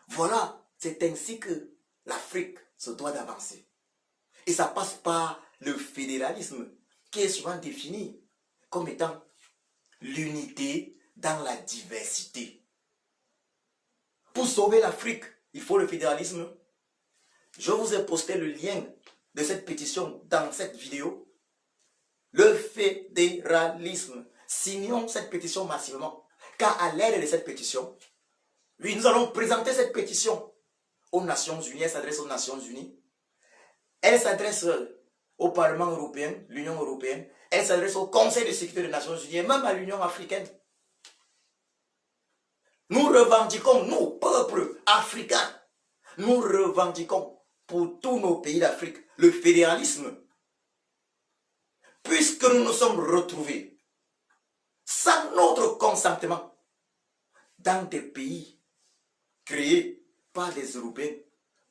Voilà, c'est ainsi que l'Afrique se doit d'avancer. Et ça passe par le fédéralisme, qui est souvent défini comme étant l'unité dans la diversité. Pour sauver l'Afrique, il faut le fédéralisme. Je vous ai posté le lien de cette pétition dans cette vidéo. Le fédéralisme. Signons cette pétition massivement. Car à l'aide de cette pétition, oui, nous allons présenter cette pétition aux Nations Unies. Elle s'adresse aux Nations Unies. Elle s'adresse au Parlement européen, l'Union européenne. Elle s'adresse au Conseil de sécurité des Nations Unies et même à l'Union africaine. Nous revendiquons, nous, peuples africains, nous revendiquons pour tous nos pays d'Afrique le fédéralisme. Puisque nous nous sommes retrouvés sans notre consentement dans des pays créés par des Européens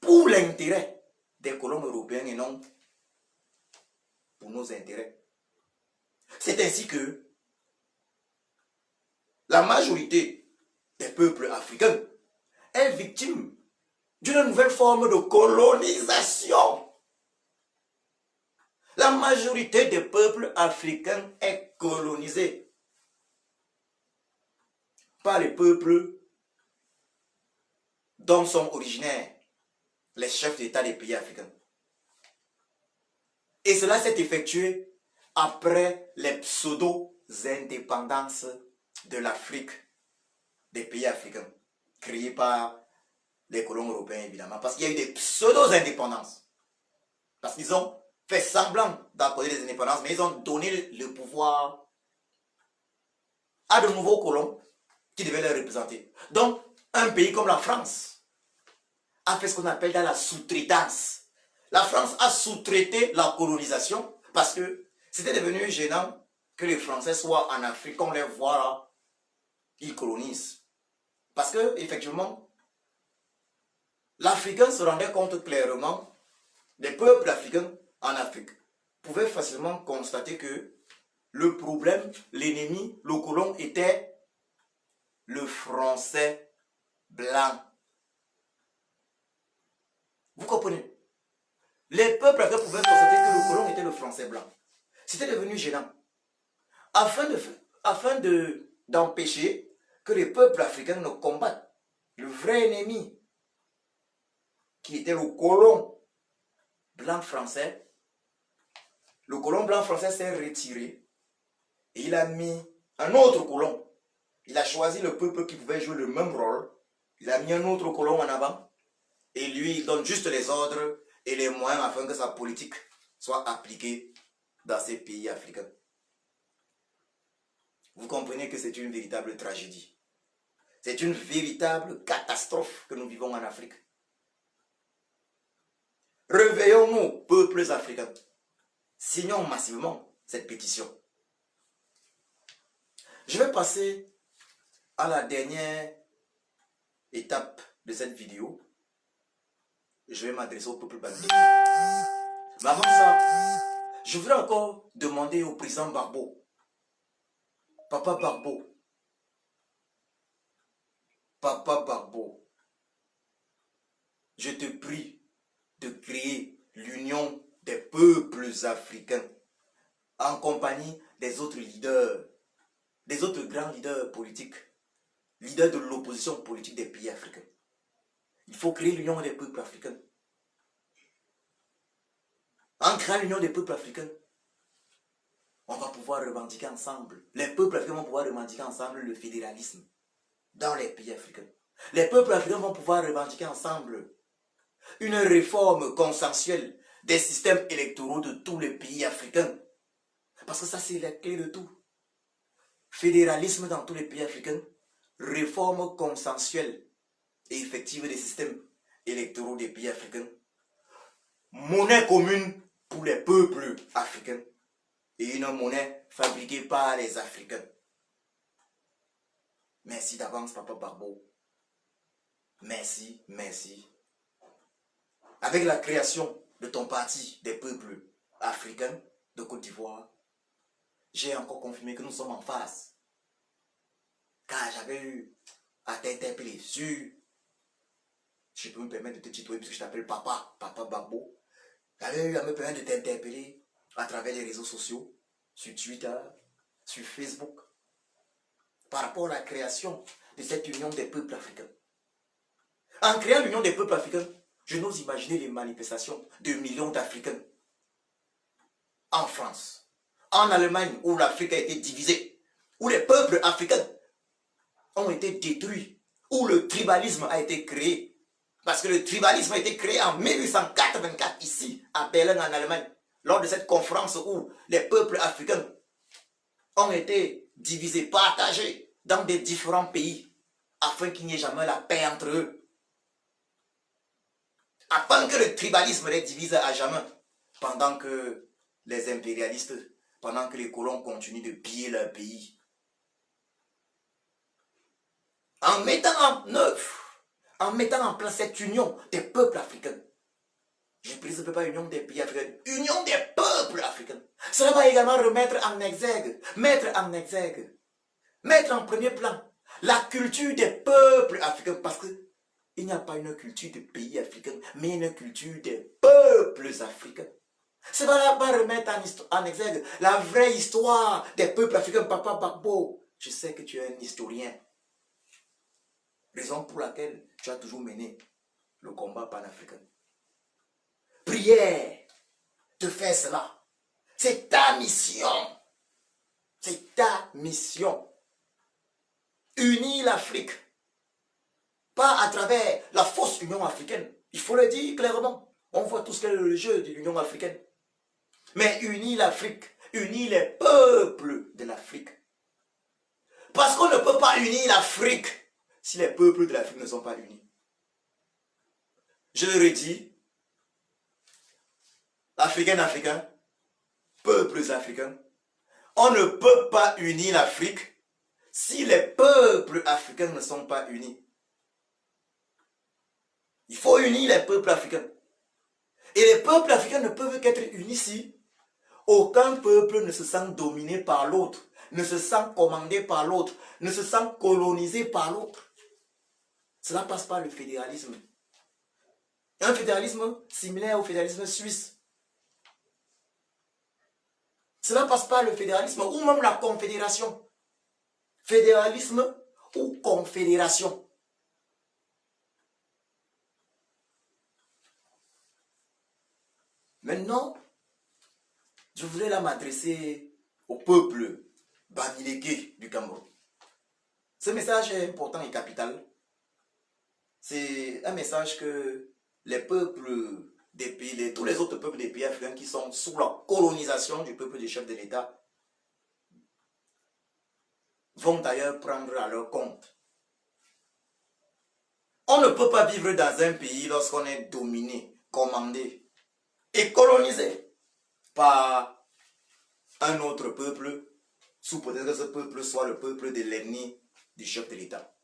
pour l'intérêt des colons européens et non pour nos intérêts. C'est ainsi que la majorité des peuples africains est victime d'une nouvelle forme de colonisation. La majorité des peuples africains est colonisée par les peuples dont sont originaires les chefs d'État des pays africains. Et cela s'est effectué après les pseudo-indépendances de l'Afrique, des pays africains, créés par les colons européens évidemment, parce qu'il y a eu des pseudo-indépendances. Parce qu'ils ont fait semblant d'accorder des indépendances, mais ils ont donné le pouvoir à de nouveaux colons qui devaient les représenter. Donc, un pays comme la France a fait ce qu'on appelle dans la sous-traitance. La France a sous-traité la colonisation parce que c'était devenu gênant que les Français soient en Afrique, qu'on les voit là, ils colonisent. Parce que, effectivement, l'Africain se rendait compte clairement, les peuples africains en Afrique pouvaient facilement constater que le problème, l'ennemi, le colon était le Français blanc. Vous comprenez? Les peuples africains pouvaient constater que le colon était le Français blanc. C'était devenu gênant. Afin d'empêcher que les peuples africains ne combattent le vrai ennemi, qui était le colon blanc français, le colon blanc français s'est retiré et il a mis un autre colon. Il a choisi le peuple qui pouvait jouer le même rôle. Il a mis un autre colon en avant et lui, il donne juste les ordres et les moyens afin que sa politique soit appliquée dans ces pays africains. Vous comprenez que c'est une véritable tragédie. C'est une véritable catastrophe que nous vivons en Afrique. Réveillons-nous, peuples africains. Signons massivement cette pétition. Je vais passer à la dernière étape de cette vidéo. Je vais m'adresser au peuple bandit. Mais avant ça, je voudrais encore demander au président Barbeau, Papa Barbeau, je te prie de créer l'union des peuples africains en compagnie des autres leaders, des autres grands leaders politiques, leaders de l'opposition politique des pays africains. Il faut créer l'union des peuples africains. En créant l'union des peuples africains, on va pouvoir revendiquer ensemble, les peuples africains vont pouvoir revendiquer ensemble le fédéralisme dans les pays africains. Les peuples africains vont pouvoir revendiquer ensemble une réforme consensuelle des systèmes électoraux de tous les pays africains. Parce que ça, c'est la clé de tout. Fédéralisme dans tous les pays africains, réforme consensuelle et effective des systèmes électoraux des pays africains, monnaie commune pour les peuples africains et une monnaie fabriquée par les Africains. Merci d'avance, Papa Barbeau. Merci, merci. Avec la création de ton parti des peuples africains de Côte d'Ivoire, j'ai encore confirmé que nous sommes en phase. Car j'avais eu à t'interpeller sur, je peux me permettre de te tutoyer puisque je t'appelle Papa, Papa Barbeau. J'avais eu à me permettre de t'interpeller à travers les réseaux sociaux, sur Twitter, sur Facebook, par rapport à la création de cette union des peuples africains. En créant l'union des peuples africains, je n'ose imaginer les manifestations de millions d'Africains en France, en Allemagne où l'Afrique a été divisée, où les peuples africains ont été détruits, où le tribalisme a été créé. Parce que le tribalisme a été créé en 1884 ici, à Berlin en Allemagne, lors de cette conférence où les peuples africains ont été divisés, partagés dans des différents pays, afin qu'il n'y ait jamais la paix entre eux. Afin que le tribalisme les divise à jamais, pendant que les impérialistes, pendant que les colons continuent de piller leur pays. En mettant en œuvre, en mettant en place cette union des peuples africains, je précise pas union des pays africains, union des peuples africains. Cela va également remettre en exergue, mettre en premier plan la culture des peuples africains, parce que il n'y a pas une culture des pays africains, mais une culture des peuples africains. Cela va remettre en exergue la vraie histoire des peuples africains. Papa Barbeau, je sais que tu es un historien. Raison pour laquelle tu as toujours mené le combat panafricain. Prière de faire cela. C'est ta mission. C'est ta mission. Unir l'Afrique. Pas à travers la fausse Union africaine. Il faut le dire clairement. On voit tout ce qu'est le jeu de l'Union africaine. Mais unir l'Afrique. Unir les peuples de l'Afrique. Parce qu'on ne peut pas unir l'Afrique si les peuples de l'Afrique ne sont pas unis. Je le redis, Africains, peuples africains, on ne peut pas unir l'Afrique si les peuples africains ne sont pas unis. Il faut unir les peuples africains. Et les peuples africains ne peuvent qu'être unis si aucun peuple ne se sent dominé par l'autre, ne se sent commandé par l'autre, ne se sent colonisé par l'autre. Cela passe par le fédéralisme. Un fédéralisme similaire au fédéralisme suisse. Cela passe par le fédéralisme ou même la confédération. Fédéralisme ou confédération. Maintenant, je voudrais là m'adresser au peuple bamileke du Cameroun. Ce message est important et capital. C'est un message que les peuples des pays, tous les autres peuples des pays africains qui sont sous la colonisation du peuple des chefs de l'État vont d'ailleurs prendre à leur compte. On ne peut pas vivre dans un pays lorsqu'on est dominé, commandé et colonisé par un autre peuple, sous prétexte que ce peuple soit le peuple de l'ennemi du chef de l'État.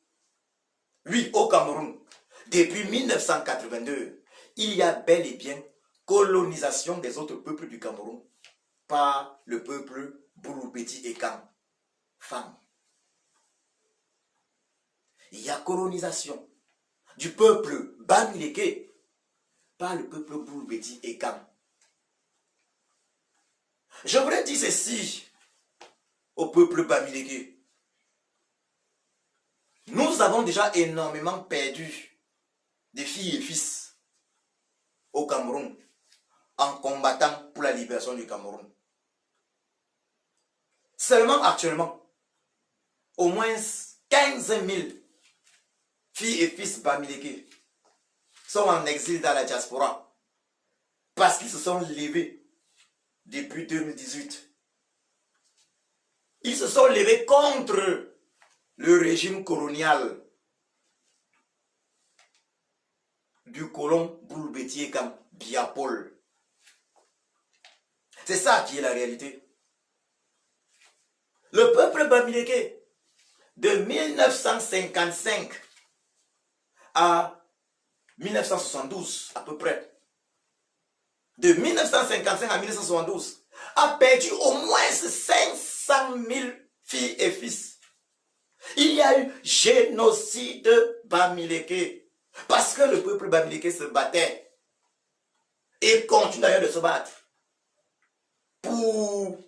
Oui, au Cameroun, depuis 1982, il y a bel et bien colonisation des autres peuples du Cameroun par le peuple Bouloubeti et Kam. Femme. Il y a colonisation du peuple Bamileke par le peuple Bouloubeti et Kam. Je voudrais dire ceci au peuple Bamileke. Nous avons déjà énormément perdu des filles et fils au Cameroun en combattant pour la libération du Cameroun. Seulement actuellement, au moins 15 000 filles et fils Bamileke sont en exil dans la diaspora parce qu'ils se sont levés depuis 2018. Ils se sont levés contre le régime colonial du colon Bouloubeti Kam Biapol. C'est ça qui est la réalité. Le peuple Bamileke, de 1955 à 1972 à peu près, de 1955 à 1972, a perdu au moins 500 000 filles et fils. Il y a eu génocide Bamileke, parce que le peuple Bamileke se battait et continue d'ailleurs de se battre pour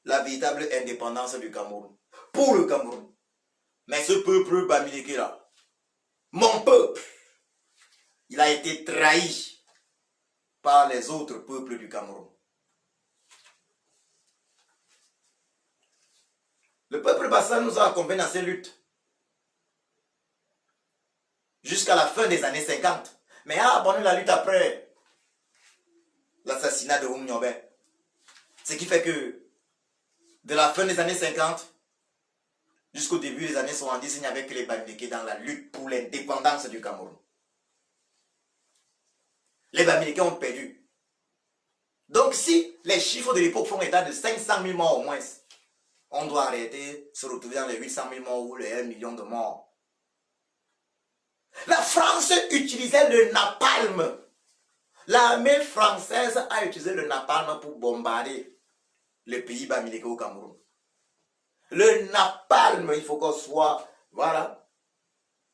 la véritable indépendance du Cameroun, pour le Cameroun. Mais ce peuple Bamileke là, mon peuple, il a été trahi par les autres peuples du Cameroun. Le peuple Bassa nous a accompagnés dans ces luttes jusqu'à la fin des années 50, mais a abandonné la lutte après l'assassinat de Oum Niobé. Ce qui fait que de la fin des années 50 jusqu'au début des années 70, il n'y avait que les Bamileke dans la lutte pour l'indépendance du Cameroun. Les Bamileke ont perdu. Donc si les chiffres de l'époque font état de 500 000 morts au moins, on doit arrêter, se retrouver dans les 800 000 morts ou les 1 million de morts. La France utilisait le napalm. L'armée française a utilisé le napalm pour bombarder le pays Bamileke au Cameroun. Le napalm, il faut qu'on soit, voilà,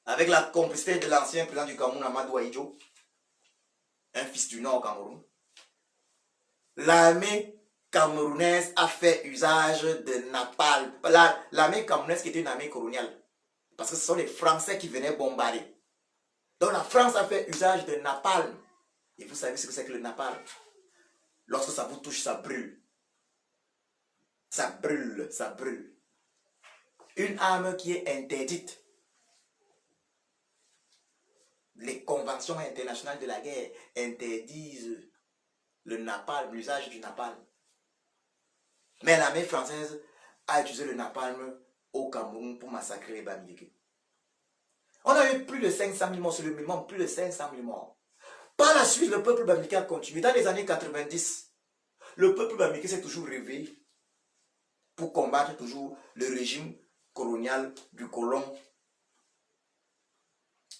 avec la complicité de l'ancien président du Cameroun, Amadou Ahidjo, un fils du Nord au Cameroun. L'armée camerounaise a fait usage de napalm. L'armée camerounaise qui était une armée coloniale. Parce que ce sont les Français qui venaient bombarder. Donc la France a fait usage de napalm. Et vous savez ce que c'est que le napalm? Lorsque ça vous touche, ça brûle. Ça brûle, ça brûle. Une arme qui est interdite. Les conventions internationales de la guerre interdisent le napalm, l'usage du napalm. Mais l'armée française a utilisé le napalm au Cameroun pour massacrer les Bamileke. On a eu plus de 500 000 morts, c'est le minimum, plus de 500 000 morts. Par la suite, le peuple Bamileke a continué. Dans les années 90, le peuple Bamileke s'est toujours réveillé pour combattre toujours le régime colonial du colon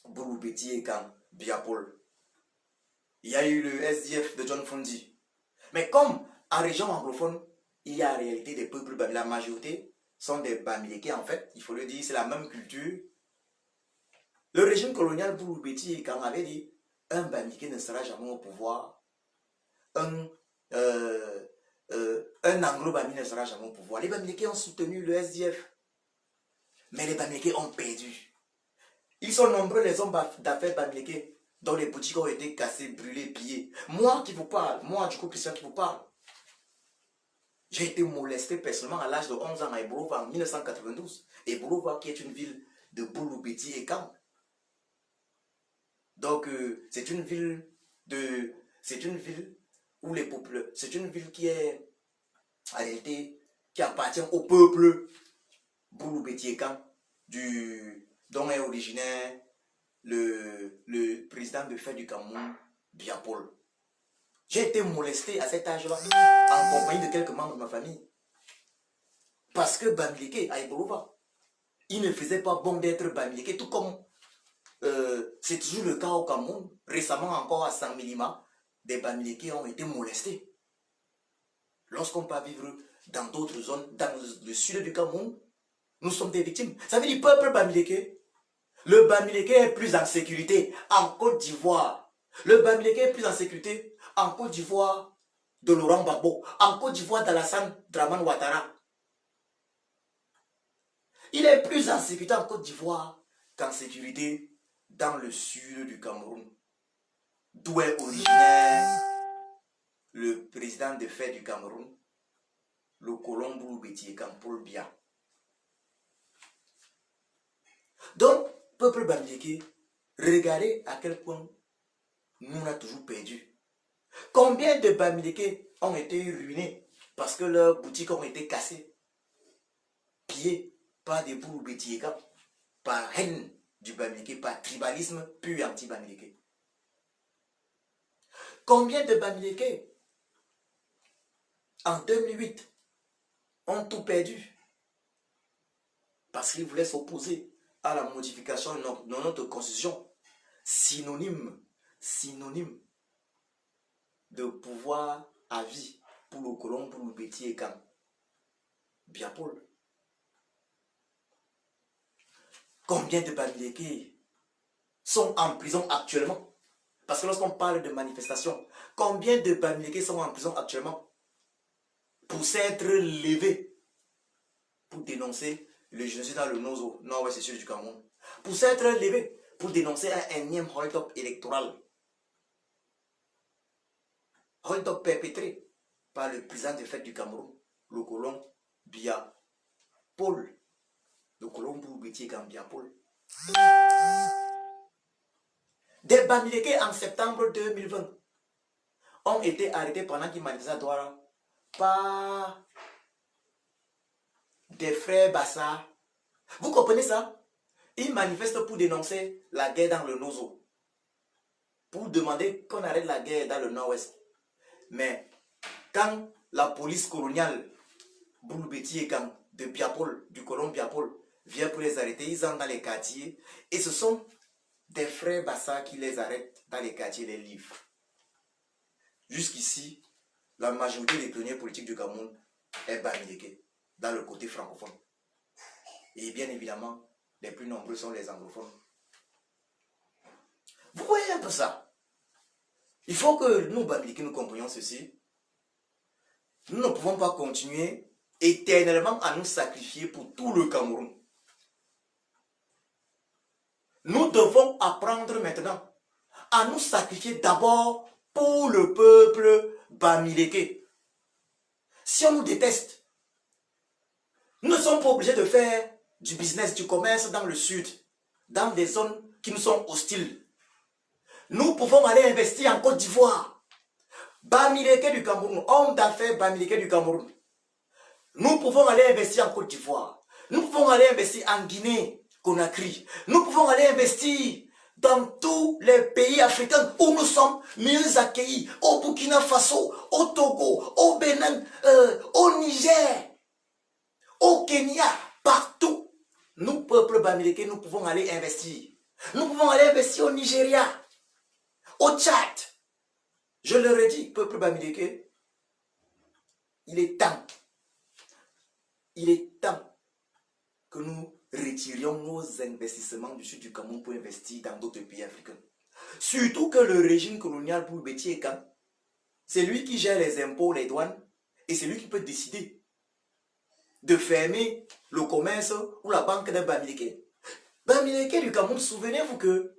Bouloubeti Kam Biapol. Il y a eu le SDF de John Fundi. Mais comme en région anglophone, il y a en réalité des peuples, la majorité sont des Bamileke en fait, il faut le dire, c'est la même culture. Le régime colonial Bouloubeti Kam avait dit, un Bamileke ne sera jamais au pouvoir, un Anglo-Bami ne sera jamais au pouvoir. Les Bamileke ont soutenu le SDF, mais les Bamileke ont perdu. Ils sont nombreux les hommes d'affaires Bamileke dont les boutiques ont été cassées, brûlées, pillées. Moi qui vous parle, moi du coup Christian qui vous parle, j'ai été molesté personnellement à l'âge de 11 ans à Ebolova en 1992. Ebolova qui est une ville de Bouloubeti et Kam. Donc c'est une ville où les peuples, c'est une ville qui est en réalité qui appartient au peuple Bouloubeti et Kam, dont est originaire le président de fait du Cameroun, Biapol. J'ai été molesté à cet âge-là, en compagnie de quelques membres de ma famille. Parce que Bamileke, à Ebolova, il ne faisait pas bon d'être Bamileke, tout comme c'est toujours le cas au Cameroun. Récemment encore à Saint-Milima, des Bamileke ont été molestés. Lorsqu'on peut vivre dans d'autres zones, dans le sud du Cameroun, nous sommes des victimes. Ça veut dire peuple Bamileke. Le Bamileke est plus en sécurité en Côte d'Ivoire. Le Bamileke est plus en sécurité en Côte d'Ivoire de Laurent Gbagbo, en Côte d'Ivoire d'Alassane Dramane Ouattara. Il est plus en sécurité en Côte d'Ivoire qu'en sécurité dans le sud du Cameroun, d'où est originaire le président de fait du Cameroun, le colon Boulou-Bétiékan, Paul Biya. Donc, peuple bamileke, regardez à quel point nous on a toujours perdu. Combien de bamileke ont été ruinés parce que leurs boutiques ont été cassées, pillées par des Boulou-Bétiékan, par haine du bamileke, par tribalisme pur anti-bamileke. Combien de bamileke en 2008 ont tout perdu parce qu'ils voulaient s'opposer à la modification de notre constitution, synonyme de pouvoir à vie pour le colon, pour le Bétiékan, Biapol. Combien de bamileke sont en prison actuellement? Parce que lorsqu'on parle de manifestation, combien de bamileke sont en prison actuellement pour s'être levés pour dénoncer le génocide dans le nord-ouest du Cameroun, pour s'être levés pour dénoncer un énième hold-up électoral, hold-up perpétré par le président de fait du Cameroun, le colon Biya Paul, le colon Boulou-Bétiékan Biya Paul. Des bamileke en septembre 2020 ont été arrêtés pendant qu'ils manifestaient à Douala par des frères Bassa. Vous comprenez ça? Ils manifestent pour dénoncer la guerre dans le Nozo, pour demander qu'on arrête la guerre dans le nord-ouest. Mais quand la police coloniale Boulou-Bétiékan de Biapol, du colon Biapol, vient pour les arrêter, ils entrent dans les quartiers et ce sont des frères Bassa qui les arrêtent dans les quartiers, les livrent. Jusqu'ici, la majorité des pionniers politiques du Cameroun est bamileke, dans le côté francophone. Et bien évidemment, les plus nombreux sont les anglophones. Vous voyez un peu ça? Il faut que nous, bamileke, nous comprenions ceci. Nous ne pouvons pas continuer éternellement à nous sacrifier pour tout le Cameroun. Nous devons apprendre maintenant à nous sacrifier d'abord pour le peuple bamileke. Si on nous déteste, nous ne sommes pas obligés de faire du business, du commerce dans le sud, dans des zones qui nous sont hostiles. Nous pouvons aller investir en Côte d'Ivoire. Bamileke du Cameroun, homme d'affaires bamileke du Cameroun. Nous pouvons aller investir en Côte d'Ivoire. Nous pouvons aller investir en Guinée, Conakry. Nous pouvons aller investir dans tous les pays africains où nous sommes mieux accueillis. Au Burkina Faso, au Togo, au Bénin, au Niger, au Kenya, partout. Nous, peuple bamileke, nous pouvons aller investir. Nous pouvons aller investir au Nigeria, au Tchad. Je leur ai dit, peuple bamileke, il est temps que nous retirions nos investissements du sud du Cameroun pour investir dans d'autres pays africains. Surtout que le régime colonial pour Bétiékan, c'est lui qui gère les impôts, les douanes, et c'est lui qui peut décider de fermer le commerce ou la banque de bamileke. Bamileke du Cameroun, souvenez-vous que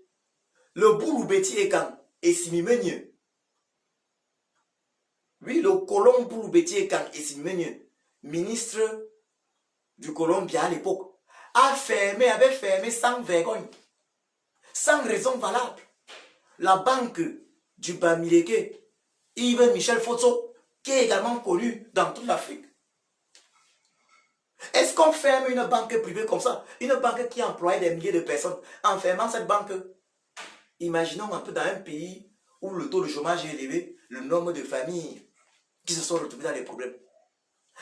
le Boulou-Bétiékan et Simimenye, oui, le colon Boulou-Bétiékan et Simimenye, ministre du colon Biya à l'époque, avait fermé sans vergogne, sans raison valable, la banque du bamileke, Yves Michel Fotso, qui est également connu dans toute l'Afrique. Est-ce qu'on ferme une banque privée comme ça, une banque qui emploie des milliers de personnes, en fermant cette banque? Imaginons un peu dans un pays où le taux de chômage est élevé, le nombre de familles qui se sont retrouvées dans les problèmes.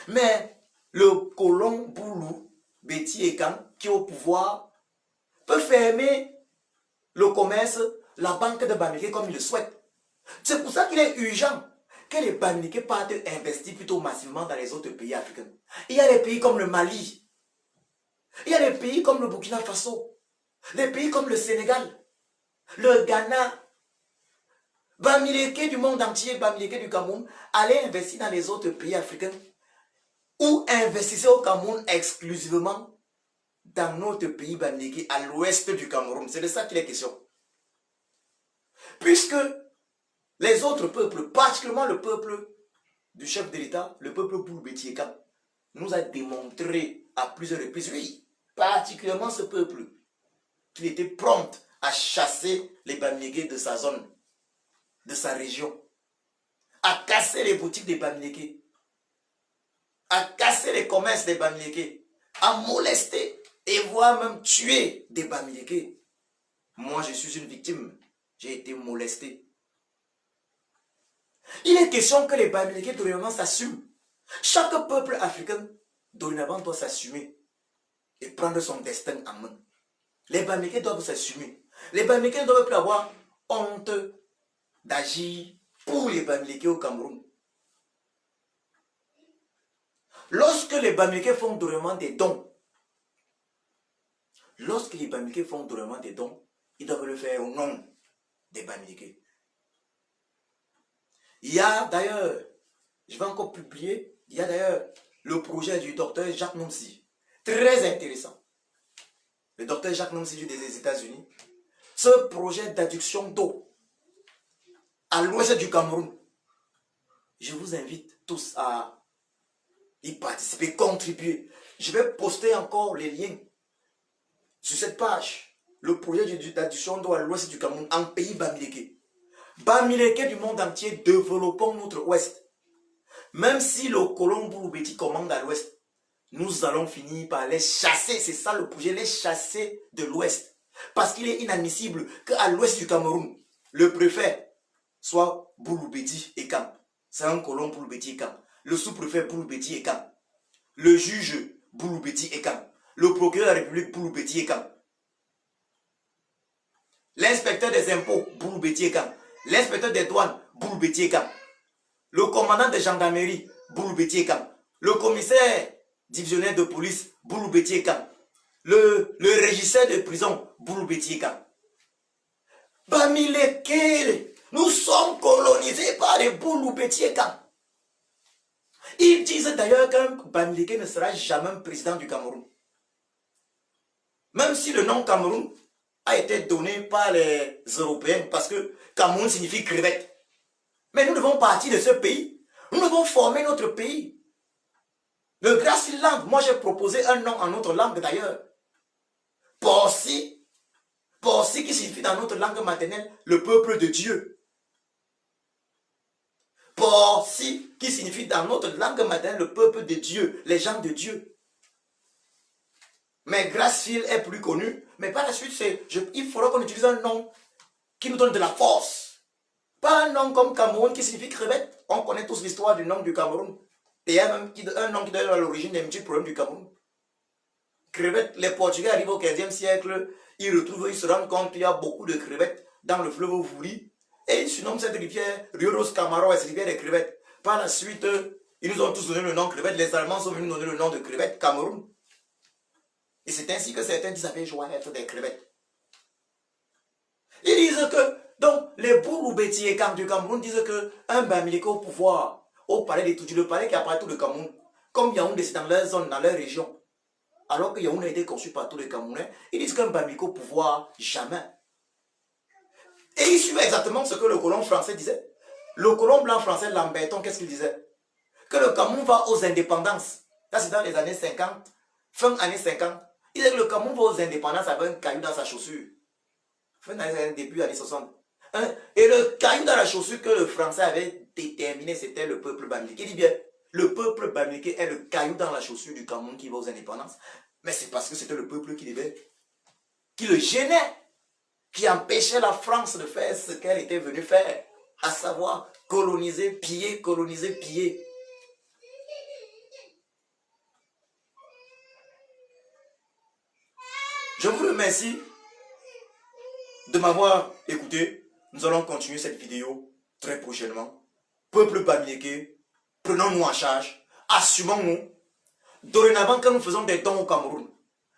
Mais le colon Boulou-Bétiékan, qui est au pouvoir, peut fermer le commerce, la banque de bamileke comme il le souhaite. C'est pour ça qu'il est urgent que les bamileke partent investir plutôt massivement dans les autres pays africains. Il y a des pays comme le Mali, il y a des pays comme le Burkina Faso, des pays comme le Sénégal, le Ghana, bamileke du monde entier, bamileke du Cameroun, allez investir dans les autres pays africains ou investissez au Cameroun exclusivement dans notre pays bamileke à l'ouest du Cameroun. C'est de ça qu'il est question. Puisque les autres peuples, particulièrement le peuple du chef de l'État, le peuple Boulou-Bétiékan, nous a démontré à plusieurs reprises, oui, particulièrement ce peuple, qu'il était prompt à chasser les Bamileke de sa zone, de sa région, à casser les boutiques des Bamileke, à casser les commerces des Bamileke, à molester et voire même tuer des Bamileke. Moi, je suis une victime. J'ai été molesté. Il est question que les Bamileke dorénavant s'assument. Chaque peuple africain dorénavant doit s'assumer et prendre son destin en main. Les Bamileke doivent s'assumer. Les Bamileke ne doivent plus avoir honte d'agir pour les Bamileke au Cameroun. Lorsque les Bamileke font dorénavant des dons, ils doivent le faire au nom des Bamileke. Il y a d'ailleurs, je vais encore publier, il y a d'ailleurs le projet du docteur Jacques Nomsi, très intéressant. Le docteur Jacques Nomsi des États-Unis, ce projet d'adduction d'eau à l'ouest du Cameroun. Je vous invite tous à y participer, contribuer. Je vais poster encore les liens sur cette page. Le projet d'adduction d'eau à l'ouest du Cameroun en pays Bamileke. Bamileke du monde entier, développons notre ouest. Même si le colon Bouloubeti commande à l'ouest, nous allons finir par les chasser. C'est ça le projet, les chasser de l'ouest. Parce qu'il est inadmissible qu'à l'ouest du Cameroun, le préfet soit Bouloubeti et Kam. C'est un colon Bouloubeti et Kam. Le sous-préfet Bouloubeti et Kam. Le juge Bouloubeti et Kam. Le procureur de la République Bouloubeti et Kam. L'inspecteur des impôts Bouloubeti et Kam. L'inspecteur des douanes Bouloubeti et Kam. Le commandant de gendarmerie Bouloubeti et Kam. Le commissaire divisionnaire de police Bouloubeti et Kam. Le régisseur de prison Bouloubeti et Kam. Bamileke, nous sommes colonisés par les Bouloubeti et Kam. Ils disent d'ailleurs qu'un Bamileke ne sera jamais président du Cameroun. Même si le nom Cameroun a été donné par les Européens, parce que Cameroun signifie crevette. Mais nous devons partir de ce pays. Nous devons former notre pays. Le Grassland, moi j'ai proposé un nom en notre langue d'ailleurs. Porsi. Porsi qui signifie dans notre langue maternelle le peuple de Dieu. Porsi qui signifie dans notre langue maternelle le peuple de Dieu, les gens de Dieu. Mais Grassfield est plus connu. Mais par la suite, il faudra qu'on utilise un nom qui nous donne de la force. Pas un nom comme Cameroun qui signifie crevette. On connaît tous l'histoire du nom du Cameroun. Et il y a même un nom qui donne à l'origine des petits problèmes du Cameroun. Crevettes, les Portugais arrivent au 15e siècle, ils se rendent compte qu'il y a beaucoup de crevettes dans le fleuve Vouli. Et ils surnomment cette rivière Rioros Camaro, cette rivière des crevettes. Par la suite, ils nous ont tous donné le nom crevette. Les Allemands sont venus nous donner le nom de crevette, Cameroun. Et c'est ainsi que certains disent avec joie être des crevettes. Ils disent que, donc, les Bouloubeti et Kam du Cameroun disent qu'un Bamileke au pouvoir, au palais des Toudji, le palais qui apparaît tout le Cameroun, comme Yaoundé c'est dans leur zone, dans leur région, alors que Yaoundé a été conçu par tous les Camerounais, ils disent qu'un Bamileke au pouvoir, jamais. Et ils suivent exactement ce que le colon français disait. Le colon blanc français, Lamberton, qu'est-ce qu'il disait? Que le Cameroun va aux indépendances. Là, c'est dans les années 50, fin années 50. Il disait que le Cameroun va aux indépendances avec un caillou dans sa chaussure. Fin début années 60. Et le caillou dans la chaussure que le français avait déterminé, c'était le peuple Bamileke. Il dit bien, le peuple Bamileke est le caillou dans la chaussure du Cameroun qui va aux indépendances. Mais c'est parce que c'était le peuple qui le gênait, qui empêchait la France de faire ce qu'elle était venue faire, à savoir coloniser, piller, coloniser, piller. Je vous remercie de m'avoir écouté. Nous allons continuer cette vidéo très prochainement. Peuple Bamileke, prenons-nous en charge, assumons-nous. Dorénavant, quand nous faisons des dons au Cameroun,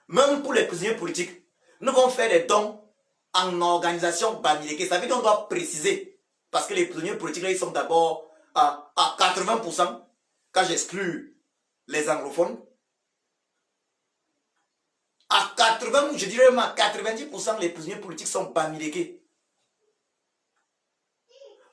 même pour les prisonniers politiques, nous allons faire des dons en organisation Bamileke. Ça veut dire qu'on doit préciser, parce que les prisonniers politiques, là, ils sont d'abord à 80%, quand j'exclus les anglophones. À 80, je dirais même à 90%, les prisonniers politiques sont Bamileke.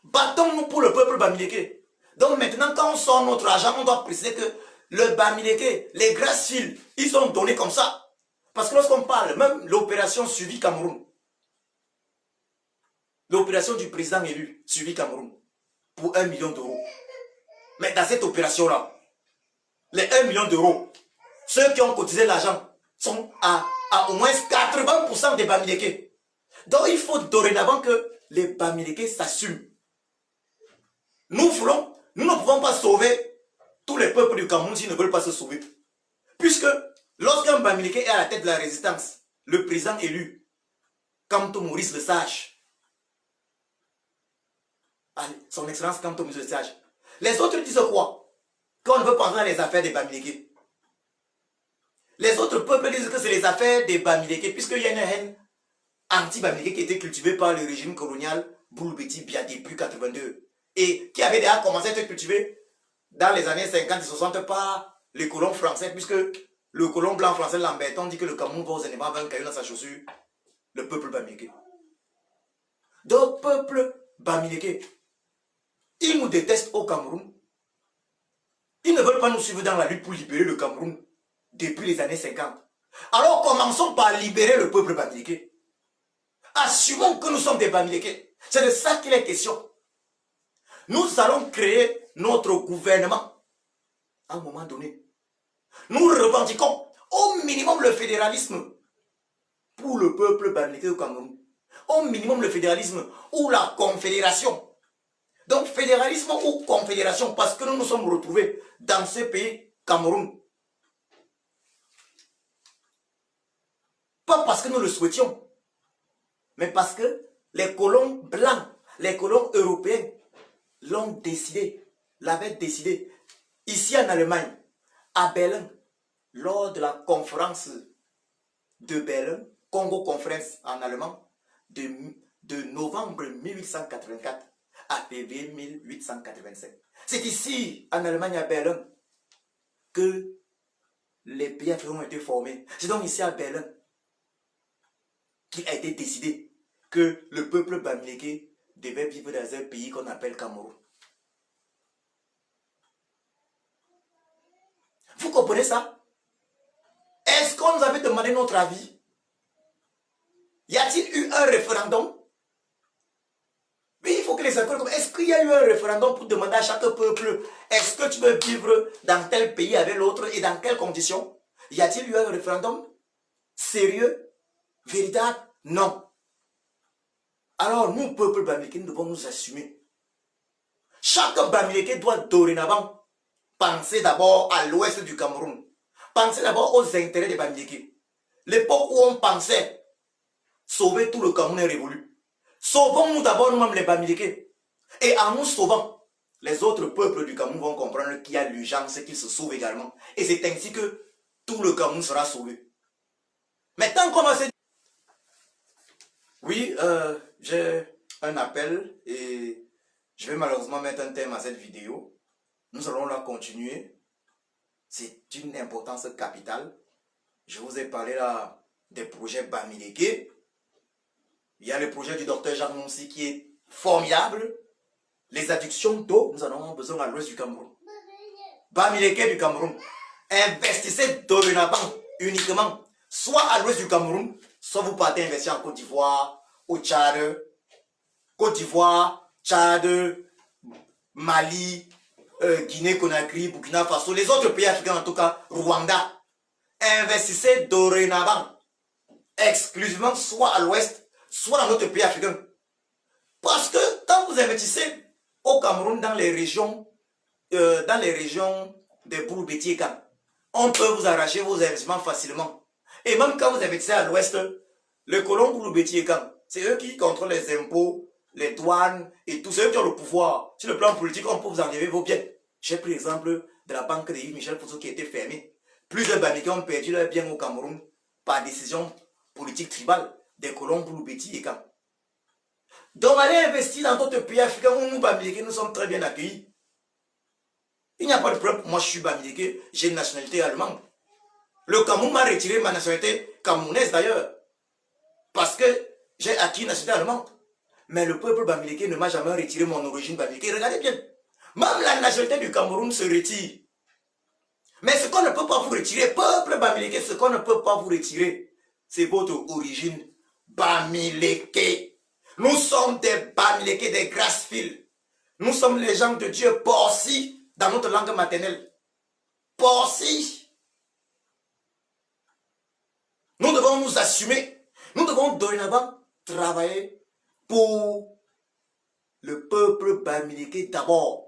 Battons-nous pour le peuple Bamileke. Donc maintenant, quand on sort notre argent, on doit préciser que le Bamileke, les grâces fils, ils sont donnés comme ça. Parce que lorsqu'on parle, même l'opération Suivi Cameroun, l'opération du président élu, Suivi Cameroun, pour 1 million d'euros. Mais dans cette opération-là, les 1 million d'euros, ceux qui ont cotisé l'argent sont à au moins 80% des Bamileke. Donc il faut dorénavant que les Bamileke s'assument. Nous ne pouvons pas sauver tous les peuples du Cameroun s'ils ne veulent pas se sauver. Puisque lorsqu'un Bamileke est à la tête de la résistance, le président élu, Kamto Maurice le Sage, son excellence Kamto Maurice le Sage, les autres disent quoi? Qu'on ne veut pas entrer dans les affaires des Bamileke. Les autres peuples disent que c'est les affaires des Bamileke, puisqu'il y a une haine anti-Bamileke qui était cultivée par le régime colonial Bouloubeti bien depuis 82 et qui avait déjà commencé à être cultivée dans les années 50 et 60 par les colons français, puisque le colon blanc français Lamberton dit que le Cameroun va aux éléments avec un caillou dans sa chaussure, le peuple Bamileke. Donc, peuple Bamileke, ils nous détestent au Cameroun. Ils ne veulent pas nous suivre dans la lutte pour libérer le Cameroun depuis les années 50. Alors commençons par libérer le peuple Bamileke. Assumons que nous sommes des Bamileke. C'est de ça qu'il est question. Nous allons créer notre gouvernement à un moment donné. Nous revendiquons au minimum le fédéralisme pour le peuple Bamileke au Cameroun. Au minimum le fédéralisme ou la confédération. Donc fédéralisme ou confédération, parce que nous nous sommes retrouvés dans ce pays, Cameroun. Pas parce que nous le souhaitions, mais parce que les colons blancs, les colons européens l'ont décidé, l'avaient décidé. Ici en Allemagne, à Berlin, lors de la conférence de Berlin, Congo Conference en allemand, de novembre 1884 à février 1885. C'est ici, en Allemagne, à Berlin, que les pays africains ont été formés. C'est donc ici à Berlin qu'il a été décidé que le peuple Bamileke devait vivre dans un pays qu'on appelle Cameroun. Vous comprenez ça? Est-ce qu'on nous avait demandé notre avis? Y a-t-il eu un référendum? Oui, il faut que les accords... Est-ce qu'il y a eu un référendum pour demander à chaque peuple, est-ce que tu veux vivre dans tel pays avec l'autre et dans quelles conditions? Y a-t-il eu un référendum sérieux, véritable? Non. Alors nous, peuple Bamileke, nous devons nous assumer. Chaque Bamileke doit dorénavant penser d'abord à l'ouest du Cameroun. Penser d'abord aux intérêts des Bamileke. L'époque où on pensait sauver tout le Cameroun est révolue. Sauvons-nous d'abord nous-mêmes les Bamileke. Et en nous sauvant, les autres peuples du Cameroun vont comprendre qu'il y a l'urgence qu'ils se sauvent également. Et c'est ainsi que tout le Cameroun sera sauvé. Maintenant, comment c'est... Oui, j'ai un appel et je vais malheureusement mettre un thème à cette vidéo. Nous allons la continuer. C'est d'une importance capitale. Je vous ai parlé là des projets Bamileke. Il y a le projet du docteur Jacques Monsi qui est formidable. Les adductions d'eau, nous en avons besoin à l'ouest du Cameroun. Bamileke du Cameroun. Investissez dorénavant uniquement soit à l'ouest du Cameroun, soit vous partez investir en Côte d'Ivoire, au Tchad, Côte d'Ivoire, Tchad, Mali, Guinée-Conakry, Burkina Faso, les autres pays africains en tout cas, Rwanda. Investissez dorénavant exclusivement soit à l'ouest, soit dans notre pays africain. Parce que quand vous investissez au Cameroun dans les régions des Bouloubeti et Kam, on peut vous arracher vos investissements facilement. Et même quand vous investissez à l'ouest, les colons Bouloubeti et Kam, c'est eux qui contrôlent les impôts, les douanes et tout. C'est eux qui ont le pouvoir. Sur le plan politique, on peut vous enlever vos biens. J'ai pris l'exemple de la banque de Yves Michel Fosso qui a été fermée. Plusieurs Bamileke ont perdu leurs biens au Cameroun par décision politique tribale des colons Bouloubeti et Kam. Donc allez investir dans d'autres pays africains où nous Bamileke nous sommes très bien accueillis. Il n'y a pas de problème. Moi je suis Bamileke, j'ai une nationalité allemande. Le Cameroun m'a retiré ma nationalité camerounaise d'ailleurs. Parce que j'ai acquis une nationalité allemande. Mais le peuple Bamileke ne m'a jamais retiré mon origine Bamileke. Regardez bien. Même la nationalité du Cameroun se retire. qu'on ne peut pas vous retirer, peuple Bamileke, ce qu'on ne peut pas vous retirer, c'est votre origine Bamileke. Nous sommes des Bamileke, des Grassfield. Nous sommes les gens de Dieu, Porsi, dans notre langue maternelle. Porsi. Nous devons nous assumer. Nous devons dorénavant travailler pour le peuple Bamileke d'abord.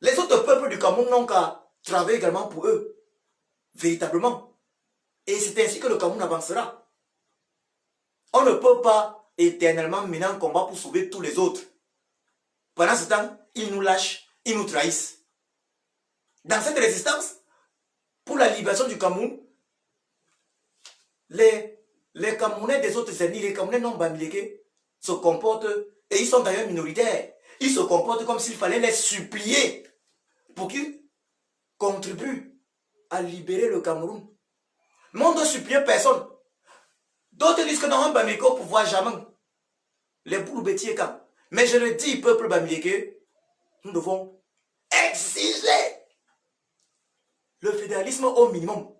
Les autres peuples du Cameroun n'ont qu'à travailler également pour eux. Véritablement. Et c'est ainsi que le Cameroun avancera. On ne peut pas éternellement mener un combat pour sauver tous les autres. Pendant ce temps, ils nous lâchent, ils nous trahissent. Dans cette résistance, pour la libération du Cameroun, les Camerounais des autres ethnies, les Camerounais non Bamileke, se comportent, et ils sont d'ailleurs minoritaires, ils se comportent comme s'il fallait les supplier pour qu'ils contribuent à libérer le Cameroun. Mais on ne doit supplier personne. D'autres disent que non, un Bamileke au pouvoir jamais. Les bouloubetiers quand. Mais je le dis, peuple Bamileke, nous devons exiger le fédéralisme au minimum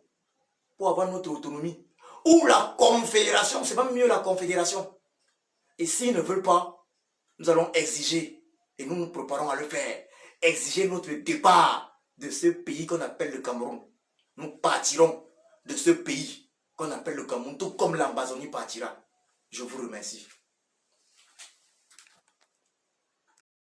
pour avoir notre autonomie. Ou la confédération, c'est même mieux la confédération. Et s'ils ne veulent pas, nous allons exiger, et nous nous préparons à le faire, exiger notre départ de ce pays qu'on appelle le Cameroun. Nous partirons de ce pays qu'on appelle le Cameroun, tout comme l'Ambazonie partira. Je vous remercie.